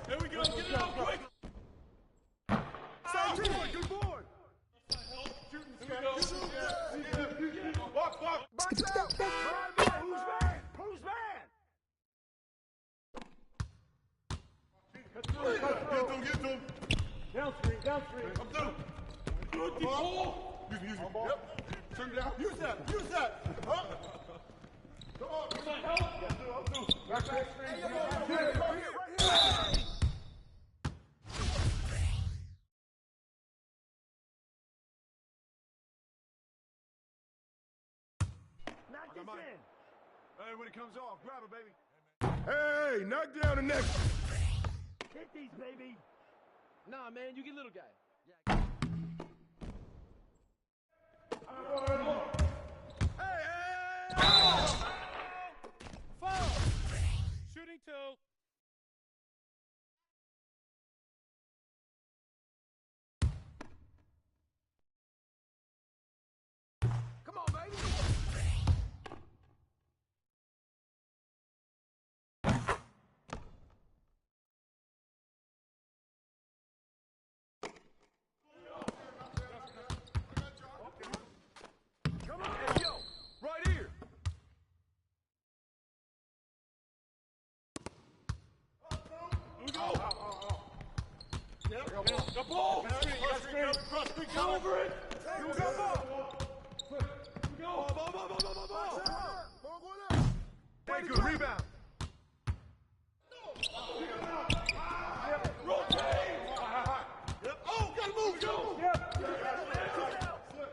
There we go, get it out quick! Good board! Box! Who's man? get to him. Down screen. Come through. Good ball. Use me. Yep. Turn it down. Use that. Huh? Come on. Help. Up through. Back screen. Right here. Knock this in. Hey, when it comes off, grab it, baby. Hey, knock down the next. Hit these, baby. Nah, man, you get little guy. Hey! Foul! Shooting two. Come on, baby. Come on, hey, yo, right here. Go. The ball. Cross screen, come over it. You got ball. Go. Ball. Hey, good rebound. Rotate. Yep. Oh, gotta move. Go. Yep.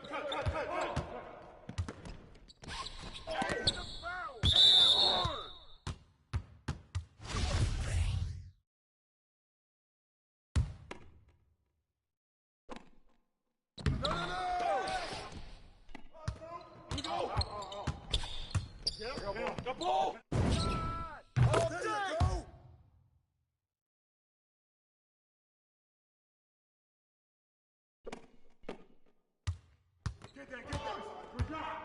Cut. Hey, the foul. No. Go. Yep. The ball. Oh, there you go. Get that. Good job.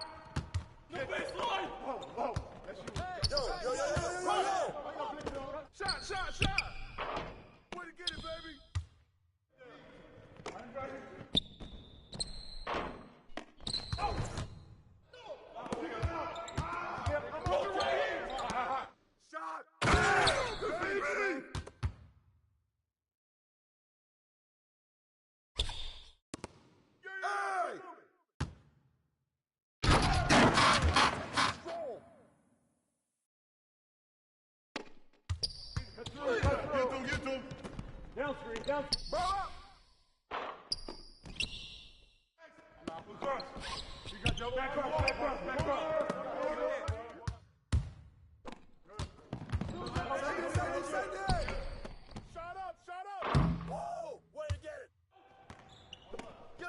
No baseline. Whoa. That's you. Yo. Shot. Way to get it, baby. I'm ready. Oh. I'm over right here. Shot. Good baby. Hey! Get to him. Down screen. Ball up. You got double. Back cross. Shot up. Whoa! Way to get it. Yo.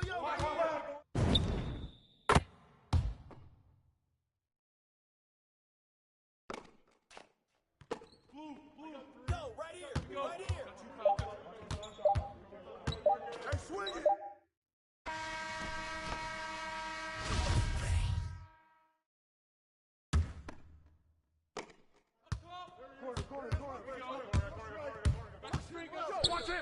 Blue. Go, right here. Hey, swing it. Corner. Watch it.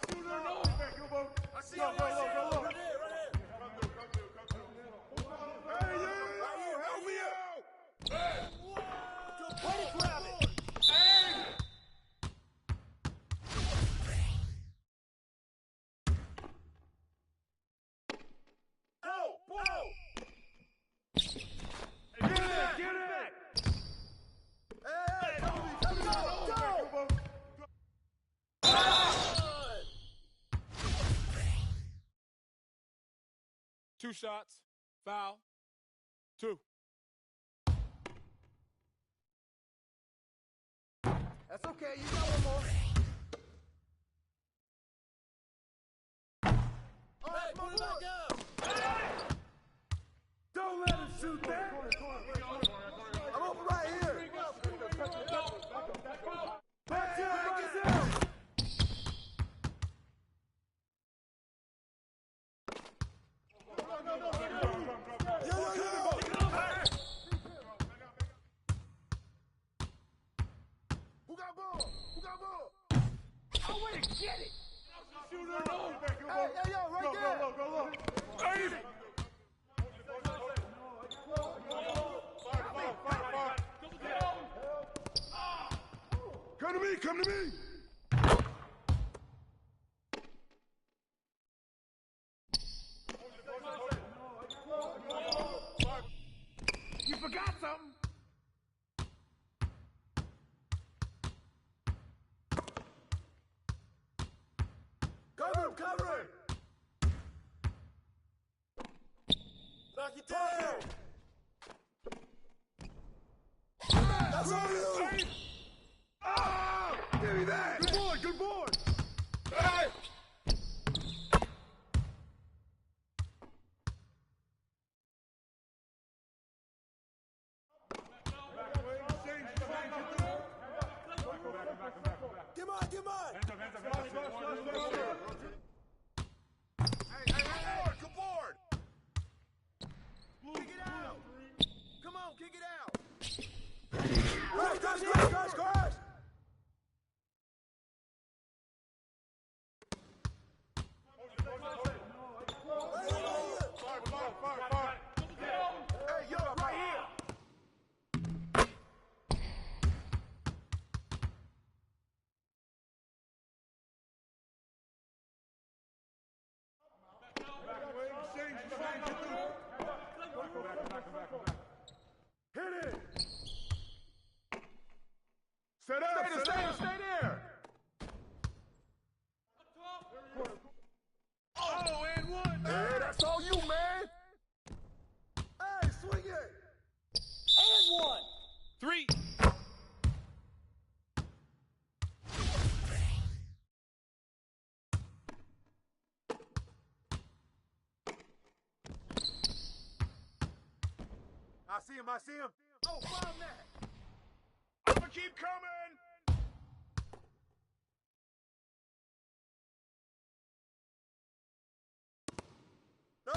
Shooter, no. I see you. Go. Right here. Hey, help me out. Hey. Way to grab it. Hey. Go. Get it. Hey, go. 2 shots. Foul. 2. That's okay. You got one more. Hey, put it back up. Hey! Don't let him shoot that. I'm open right here. Back to him. Who got ball? I'm way to get it. Shooter, no. Hey, yo, right there. Go. come to me. You forgot something. Cover him, cover him. Knock it down. That's all you. Oh, give me that. Good board, good board. Hey. Come on, come on. Hey, good board. Kick it out. Come on, kick it out. Crash. Hey, yo, right here. Hit it. Stay there. Oh, and one. Hey, that's all you, man. Hey, swing it. And one. 3. I see him. Oh, found that. I'm gonna keep coming. No.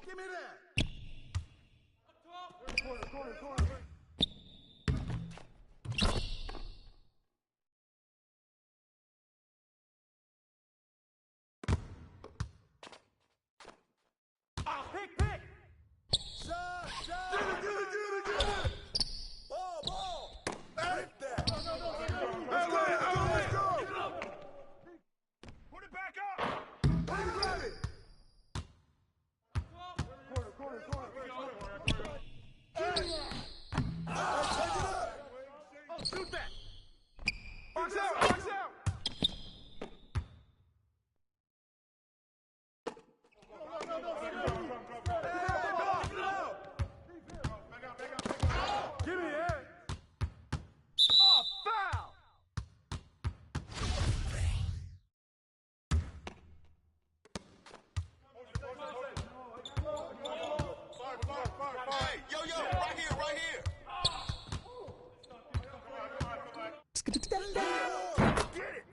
Give me that. Corner. Pick. Shot. Get it. Ball. Hit that. Let's go. Put it back up. Ready. Corner. Take it up. Oh, shoot that. Box out. Give me that. Oh, foul. Hey, yo, right here. Get it.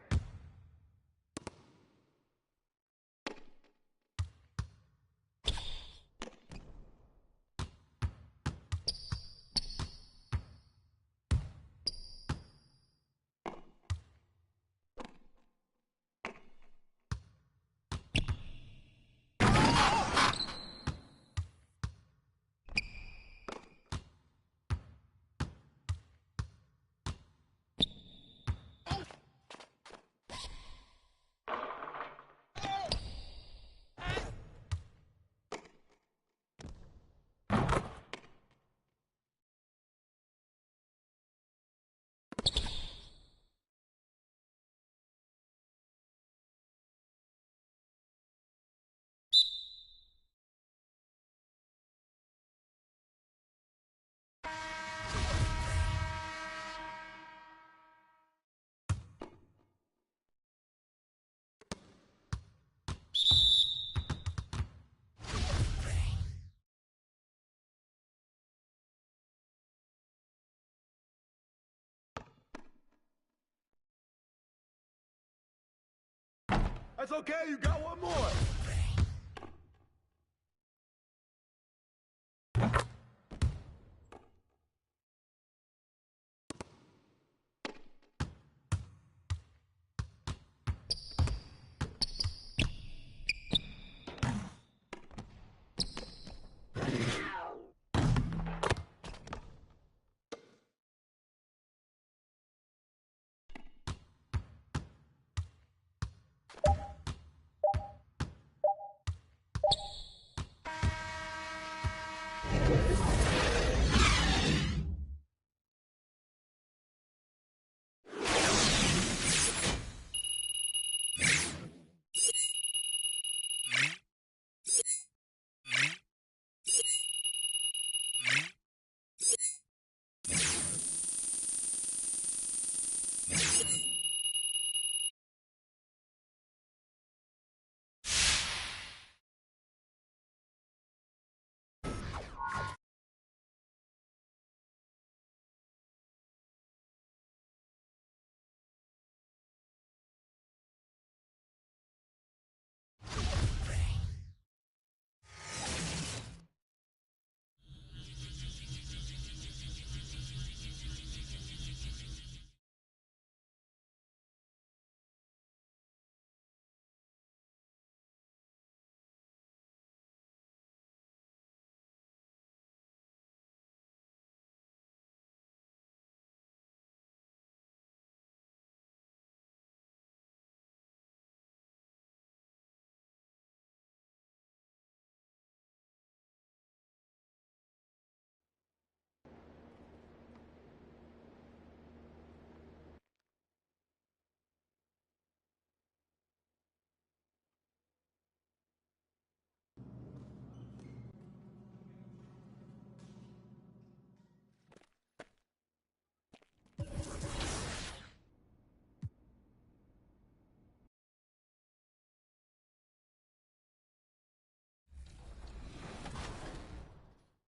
That's okay, you got one more.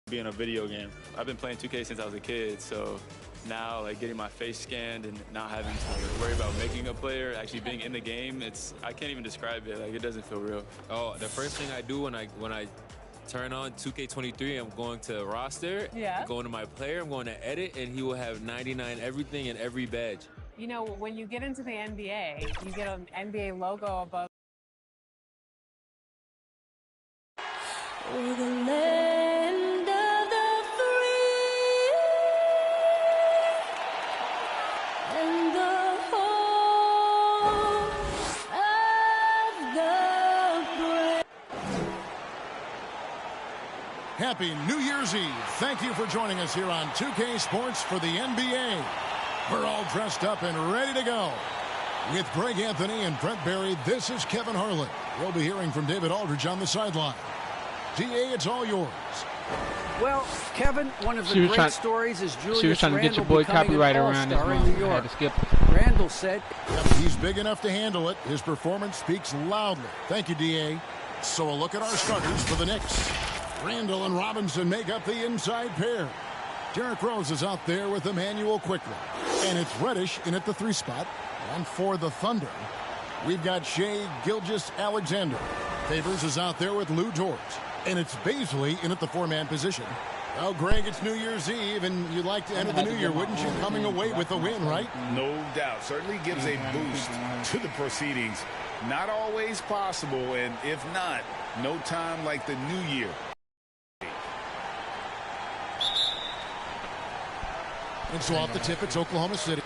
being a video game. I've been playing 2K since I was a kid, so now like getting my face scanned and not having to worry about making a player, actually being in the game, I can't even describe it. Like, it doesn't feel real. Oh, the first thing I do when I turn on 2K23, I'm going to roster, I'm going to my player, I'm going to edit, and he will have 99 everything and every badge. You know, when you get into the NBA, you get an NBA logo above. We're the land of the free and the home of the brave. Happy New Year's Eve. Thank you for joining us here on 2K Sports for the NBA. We're all dressed up and ready to go. With Greg Anthony and Brent Barry, this is Kevin Harlan. We'll be hearing from David Aldridge on the sideline. DA, it's all yours. Well, Kevin, one of the great stories is Julius Randle to get your boy copyright around this in New York. I had to skip. Randle said, He's big enough to handle it. His performance speaks loudly. Thank you, DA. So a look at our starters for the Knicks. Randle and Robinson make up the inside pair. Derrick Rose is out there with Emmanuel quickly. And it's Reddish in at the 3 spot. And for the Thunder, we've got Shai Gilgeous-Alexander. Favors is out there with Lou Dort. And it's Bazley in at the 4-man position. Well, Greg, it's New Year's Eve, and you'd like to enter the new year, wouldn't you? Coming away with a win, right? No doubt. Certainly gives a boost to the proceedings. Not always possible, and if not, no time like the new year. And so off the tip, it's Oklahoma City.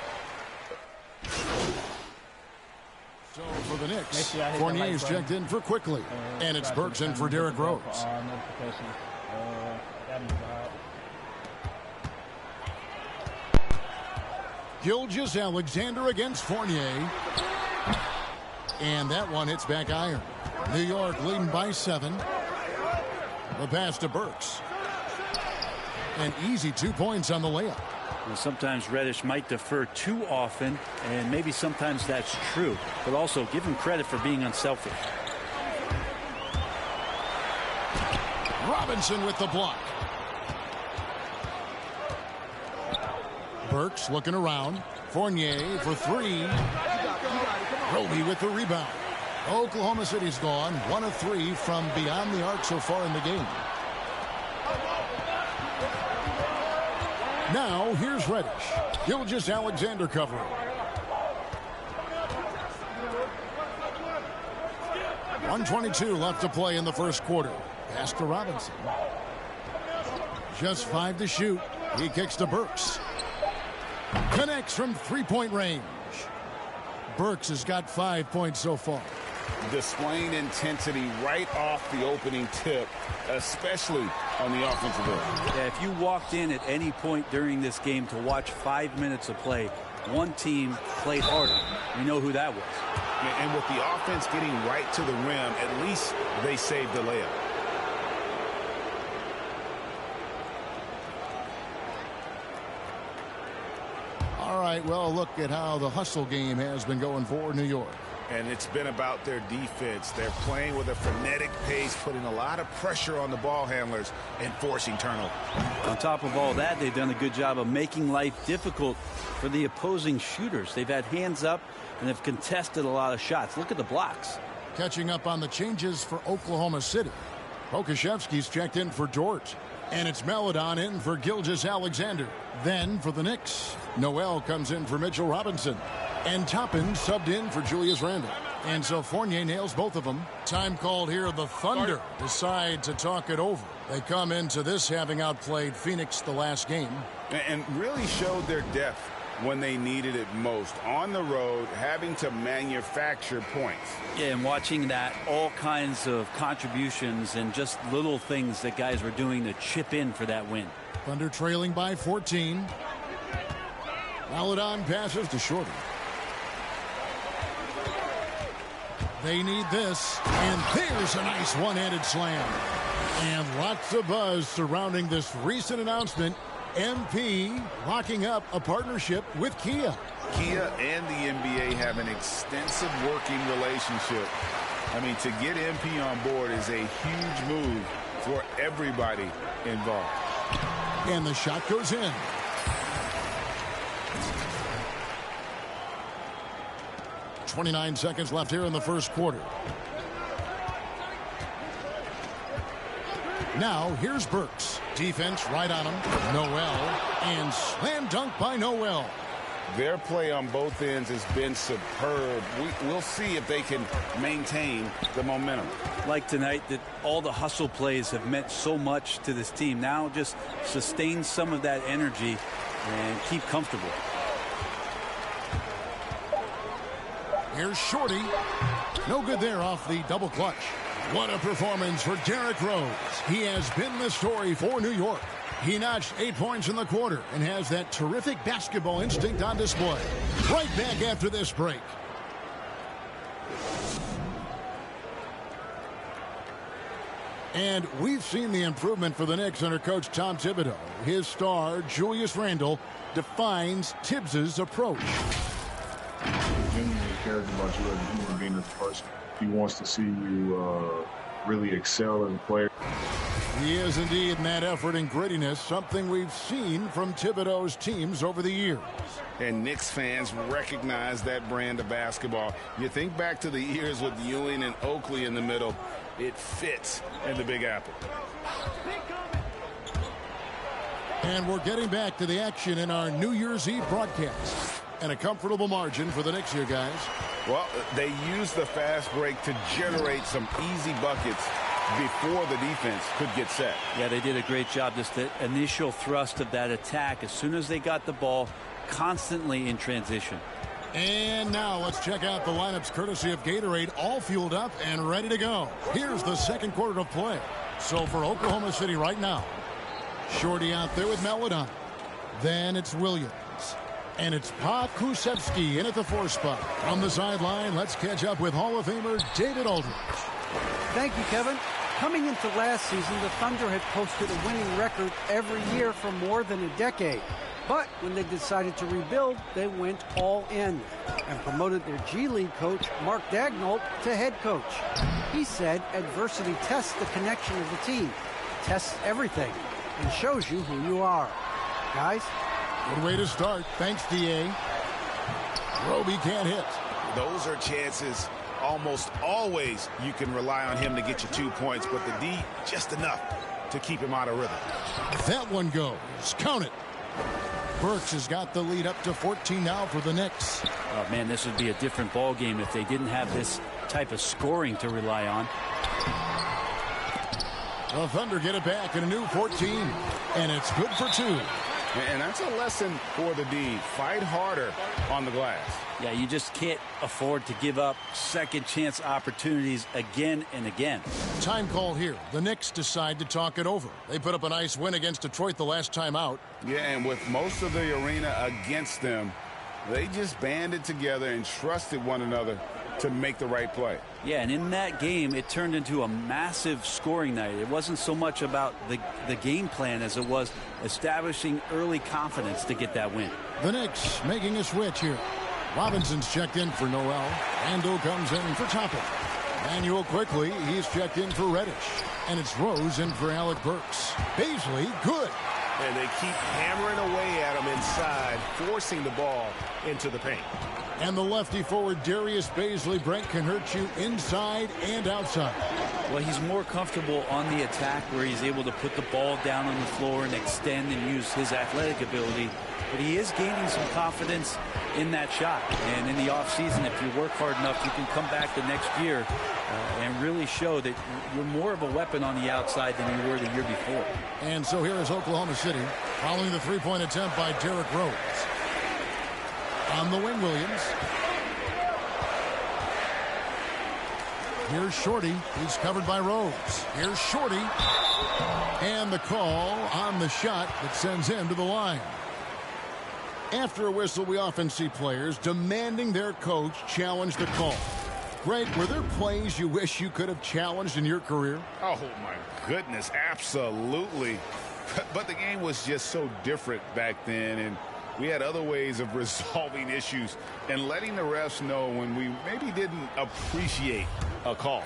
So for the Knicks, Fournier's checked in for Quickly. And it's Burks in for Derrick Rose. Gilgeous-Alexander against Fournier. And that one hits back iron. New York leading by 7. The pass to Burks. An easy 2 points on the layup. Well, sometimes Reddish might defer too often, and maybe sometimes that's true. But also give him credit for being unselfish. Robinson with the block. Burks looking around. Fournier for 3. Roby with the rebound. Oklahoma City's gone 1 of 3 from beyond the arc so far in the game. Now here's Reddish. Gilgeous-Alexander covering. .122 left to play in the first quarter. Pass to Robinson. Just 5 to shoot. He kicks to Burks. Connects from 3-point range. Burks has got 5 points so far. Displaying intensity right off the opening tip, especially on the offensive end. Yeah, if you walked in at any point during this game to watch 5 minutes of play, one team played harder. We know who that was. And with the offense getting right to the rim, at least they saved the layup. All right, well, look at how the hustle game has been going for New York. And it's been about their defense. They're playing with a frenetic pace, putting a lot of pressure on the ball handlers and forcing turnovers. On top of all that, they've done a good job of making life difficult for the opposing shooters. They've had hands up and have contested a lot of shots. Look at the blocks. Catching up on the changes for Oklahoma City. Pokashevsky's checked in for Dort. And it's Maledon in for Gilgeous-Alexander. Then for the Knicks, Noel comes in for Mitchell Robinson. And Toppin subbed in for Julius Randle. And so Fournier nails both of them. Time called here. The Thunder decide to talk it over. They come into this having outplayed Phoenix the last game. And really showed their depth when they needed it most. On the road, having to manufacture points. Yeah, and watching that, all kinds of contributions and just little things that guys were doing to chip in for that win. Thunder trailing by 14. Maledon passes to Shorty. They need this, and there's a nice one-handed slam. And lots of buzz surrounding this recent announcement. MP locking up a partnership with Kia. Kia and the NBA have an extensive working relationship. I mean, to get MP on board is a huge move for everybody involved. And the shot goes in. .29 seconds left here in the first quarter. Now, here's Burks. Defense right on him. Noel. And slam dunk by Noel. Their play on both ends has been superb. We'll see if they can maintain the momentum. Like tonight, that all the hustle plays have meant so much to this team. Now just sustain some of that energy and keep comfortable. Here's Shorty. No good there off the double clutch. What a performance for Derrick Rose. He has been the story for New York. He notched 8 points in the quarter and has that terrific basketball instinct on display. Right back after this break. And we've seen the improvement for the Knicks under Coach Tom Thibodeau. His star, Julius Randle, defines Tibbs's approach. He genuinely cares about you as a human being, as a person. He wants to see you really excel as a player. He is indeed in that effort and grittiness, something we've seen from Thibodeau's teams over the years. And Knicks fans recognize that brand of basketball. You think back to the years with Ewing and Oakley in the middle, it fits in the Big Apple. And we're getting back to the action in our New Year's Eve broadcast. And a comfortable margin for the Knicks here, guys. Well, they used the fast break to generate some easy buckets before the defense could get set. Yeah, they did a great job. Just the initial thrust of that attack, as soon as they got the ball, constantly in transition. And now let's check out the lineups courtesy of Gatorade, all fueled up and ready to go. Here's the second quarter of play. So for Oklahoma City right now, Shorty out there with Melodon. Then it's Williams. And it's Kusevsky in at the 4 spot. From the sideline, let's catch up with Hall of Famer David Aldridge. Thank you, Kevin. Coming into last season, the Thunder had posted a winning record every year for more than a decade. But when they decided to rebuild, they went all in and promoted their G League coach, Mark Daigneault, to head coach. He said adversity tests the connection of the team, tests everything, and shows you who you are. Guys? Good way to start. Thanks, D.A. Roby can't hit. Those are chances. Almost always you can rely on him to get you 2 points, but the D, just enough to keep him out of rhythm. That one goes. Count it. Burks has got the lead up to 14 now for the Knicks. Oh, man, this would be a different ball game if they didn't have this type of scoring to rely on. The Thunder get it back in a new 14, and it's good for 2. And that's a lesson for the D. Fight harder on the glass. Yeah, you just can't afford to give up second chance opportunities again and again. Time call here. The Knicks decide to talk it over. They put up a nice win against Detroit the last time out. Yeah, and with most of the arena against them, they just banded together and trusted one another to make the right play. Yeah, and in that game, it turned into a massive scoring night. It wasn't so much about the game plan as it was establishing early confidence to get that win. The Knicks making a switch here. Robinson's checked in for Noel. Randle comes in for Toppin. Manuel quickly, he's checked in for Reddish. And it's Rose in for Alec Burks. Baisley, good. And they keep hammering away at him inside, forcing the ball into the paint. And the lefty forward, Darius Baisley, Brent, can hurt you inside and outside. Well, he's more comfortable on the attack where he's able to put the ball down on the floor and extend and use his athletic ability. But he is gaining some confidence in that shot. And in the offseason, if you work hard enough, you can come back the next year and really show that you're more of a weapon on the outside than you were the year before. And so here is Oklahoma City following the three-point attempt by Derrick Rose. On the wing, Williams. Here's Shorty. He's covered by Rose. Here's Shorty. And the call on the shot that sends him to the line. After a whistle, we often see players demanding their coach challenge the call. Greg, were there plays you wish you could have challenged in your career? Oh, my goodness, absolutely. But the game was just so different back then, and we had other ways of resolving issues and letting the refs know when we maybe didn't appreciate a call.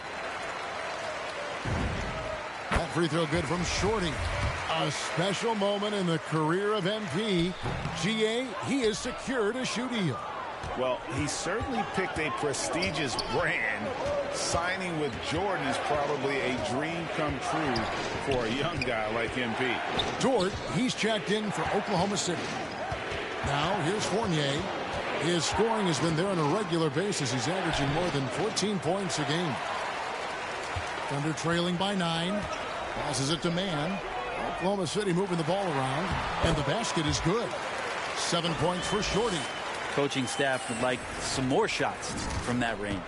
That free throw good from Shorty. A special moment in the career of MP. GA, he has secured a shoe deal. Well, he certainly picked a prestigious brand. Signing with Jordan is probably a dream come true for a young guy like MP. Dort, he's checked in for Oklahoma City. Now, here's Fournier. His scoring has been there on a regular basis. He's averaging more than 14 points a game. Thunder trailing by 9. Passes it to Mann. Oklahoma City moving the ball around. And the basket is good. 7 points for Shorty. Coaching staff would like some more shots from that range.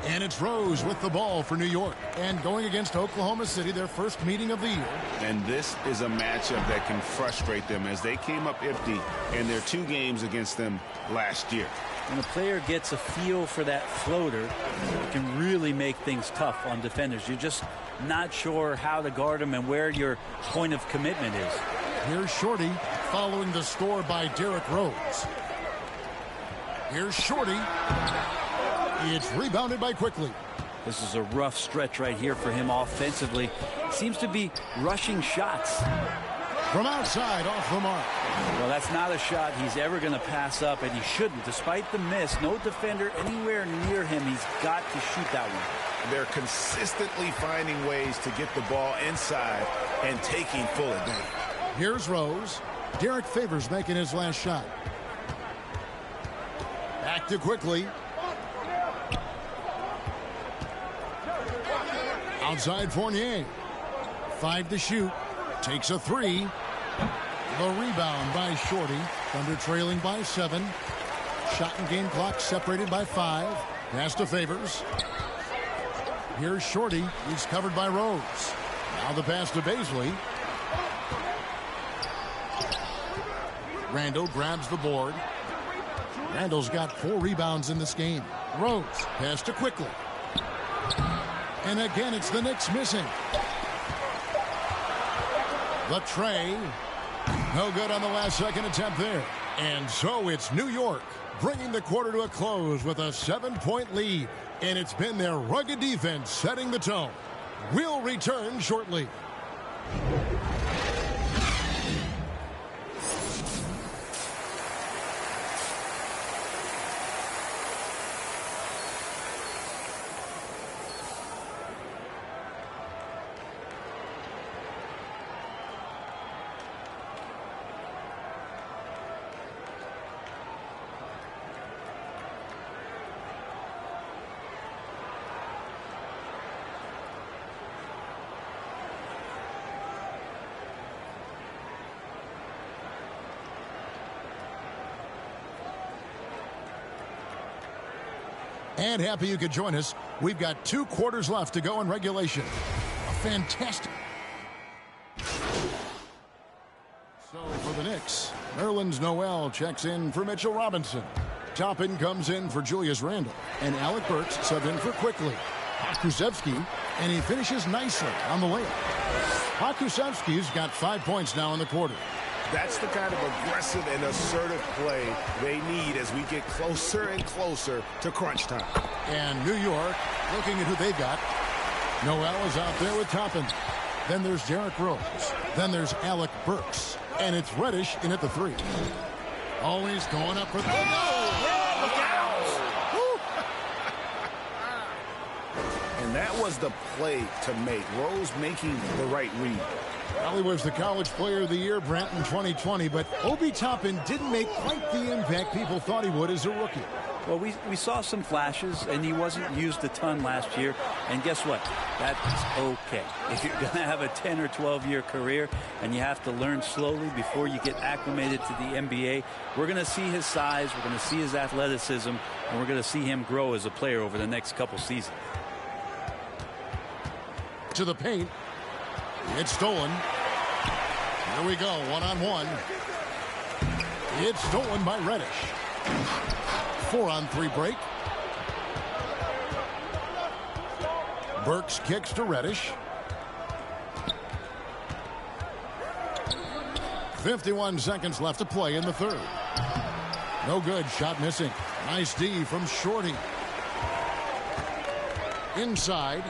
And it's Rose with the ball for New York. And going against Oklahoma City, their first meeting of the year. And this is a matchup that can frustrate them as they came up empty in their 2 games against them last year. When a player gets a feel for that floater, it can really make things tough on defenders. You're just not sure how to guard them and where your point of commitment is. Here's Shorty following the score by Derrick Rose. Here's Shorty. It's rebounded by Quickly. This is a rough stretch right here for him offensively. Seems to be rushing shots. From outside, off the mark. Well, that's not a shot he's ever going to pass up, and he shouldn't. Despite the miss, no defender anywhere near him. He's got to shoot that one. They're consistently finding ways to get the ball inside and taking full advantage. Here's Rose. Derek Favors making his last shot. Back to Quickly. Outside Fournier. 5 to shoot. Takes a 3. The rebound by Shorty. Thunder trailing by 7. Shot and game clock separated by 5. Pass to Favors. Here's Shorty. He's covered by Rose. Now the pass to Baisley. Randall grabs the board. Randall's got 4 rebounds in this game. Rose pass to Quickly. And again, it's the Knicks missing. The tray. No good on the last second attempt there. And so it's New York bringing the quarter to a close with a 7-point lead. And it's been their rugged defense setting the tone. We'll return shortly. And happy you could join us. We've got 2 quarters left to go in regulation. A fantastic. So for the Knicks, Nerlens Noel checks in for Mitchell Robinson. Toppin comes in for Julius Randle. And Alec Burks subbed in for Quickly. Pokusevski, and he finishes nicely on the layup. Pokusevski's got 5 points now in the quarter. That's the kind of aggressive and assertive play they need as we get closer and closer to crunch time. And New York looking at who they've got. Noel is out there with Toppin. Then there's Derrick Rose. Then there's Alec Burks. And it's Reddish in at the 3. Always going up for the... And that was the play to make. Rose making the right read. Well, he was the College Player of the Year, Brent, in 2020, but Obi Toppin didn't make quite the impact people thought he would as a rookie. Well, we saw some flashes, and he wasn't used a ton last year. And guess what? That's okay. If you're going to have a 10 or 12-year career and you have to learn slowly before you get acclimated to the NBA, we're going to see his size, we're going to see his athleticism, and we're going to see him grow as a player over the next couple seasons. To the paint. It's stolen. Here we go, one-on-one. It's stolen by Reddish. 4-on-3 break. Burks kicks to Reddish. 51 seconds left to play in the third. No good, shot missing. Nice D from Shorty. Inside.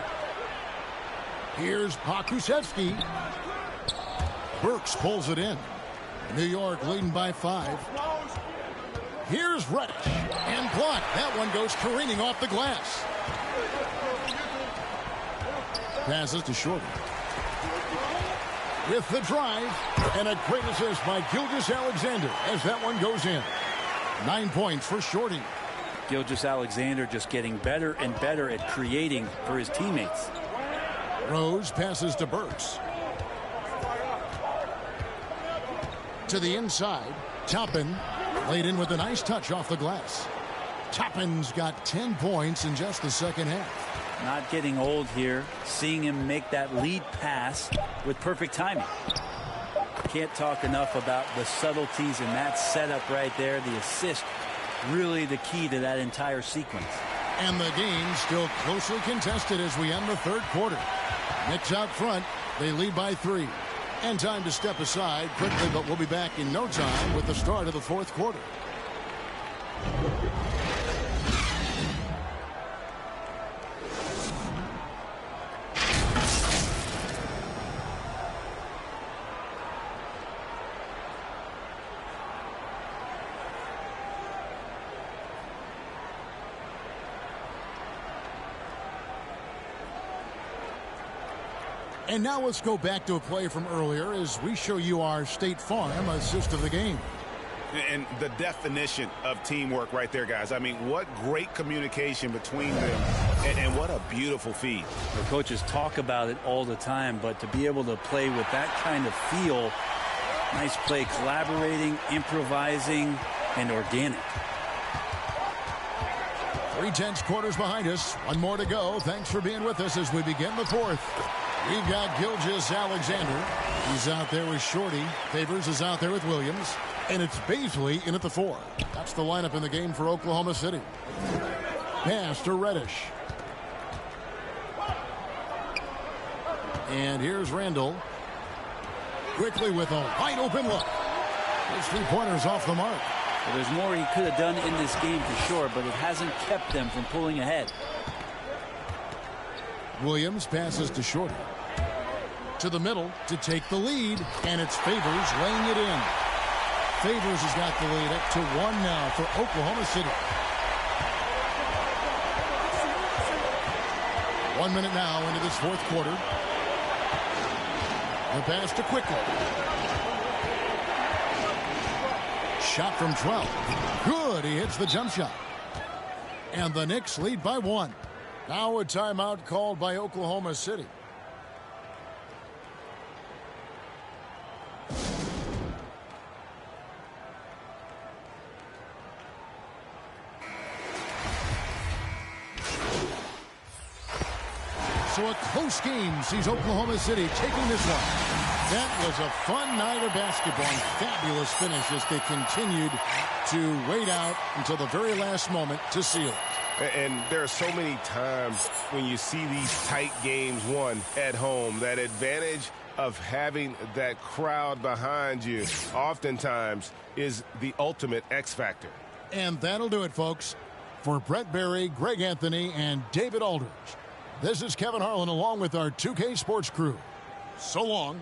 Here's Pokusevski. Burks pulls it in. New York leading by 5. Here's Reddish. And blocked. That one goes careening off the glass. Passes to Shorty. With the drive. And a great assist by Gilgeous-Alexander as that one goes in. 9 points for Shorty. Gilgeous-Alexander just getting better and better at creating for his teammates. Rose passes to Burks. To the inside. Toppin laid in with a nice touch off the glass. Toppin's got 10 points in just the second half. Not getting old here. Seeing him make that lead pass with perfect timing. Can't talk enough about the subtleties in that setup right there. The assist, really the key to that entire sequence. And the game still closely contested as we end the third quarter. Knicks out front. They lead by 3. And time to step aside quickly, but we'll be back in no time with the start of the fourth quarter. And now let's go back to a play from earlier as we show you our State Farm assist of the game. And the definition of teamwork right there, guys. I mean, what great communication between them, and what a beautiful feed. The coaches talk about it all the time, but to be able to play with that kind of feel, nice play, collaborating, improvising, and organic. 3 tenths quarters behind us. 1 more to go. Thanks for being with us as we begin the fourth. We've got Gilgeous-Alexander. He's out there with Shorty. Favors is out there with Williams. And it's Baisley in at the 4. That's the lineup in the game for Oklahoma City. Pass to Reddish. And here's Randall. Quickly with a wide open look. His 3-pointers off the mark. Well, there's more he could have done in this game for sure, but it hasn't kept them from pulling ahead. Williams passes to Shorty. To the middle to take the lead. And it's Favors laying it in. Favors has got the lead up to 1 now for Oklahoma City. 1 minute now into this fourth quarter. The pass to Quickly. Shot from 12. Good. He hits the jump shot. And the Knicks lead by 1. Now a timeout called by Oklahoma City. So a close game sees Oklahoma City taking this one. That was a fun night of basketball and fabulous finish as they continued to wait out until the very last moment to seal it. And there are so many times when you see these tight games won at home, that advantage of having that crowd behind you oftentimes is the ultimate X factor. And that'll do it, folks. For Brett Berry, Greg Anthony, and David Aldridge, this is Kevin Harlan along with our 2K Sports crew. So long.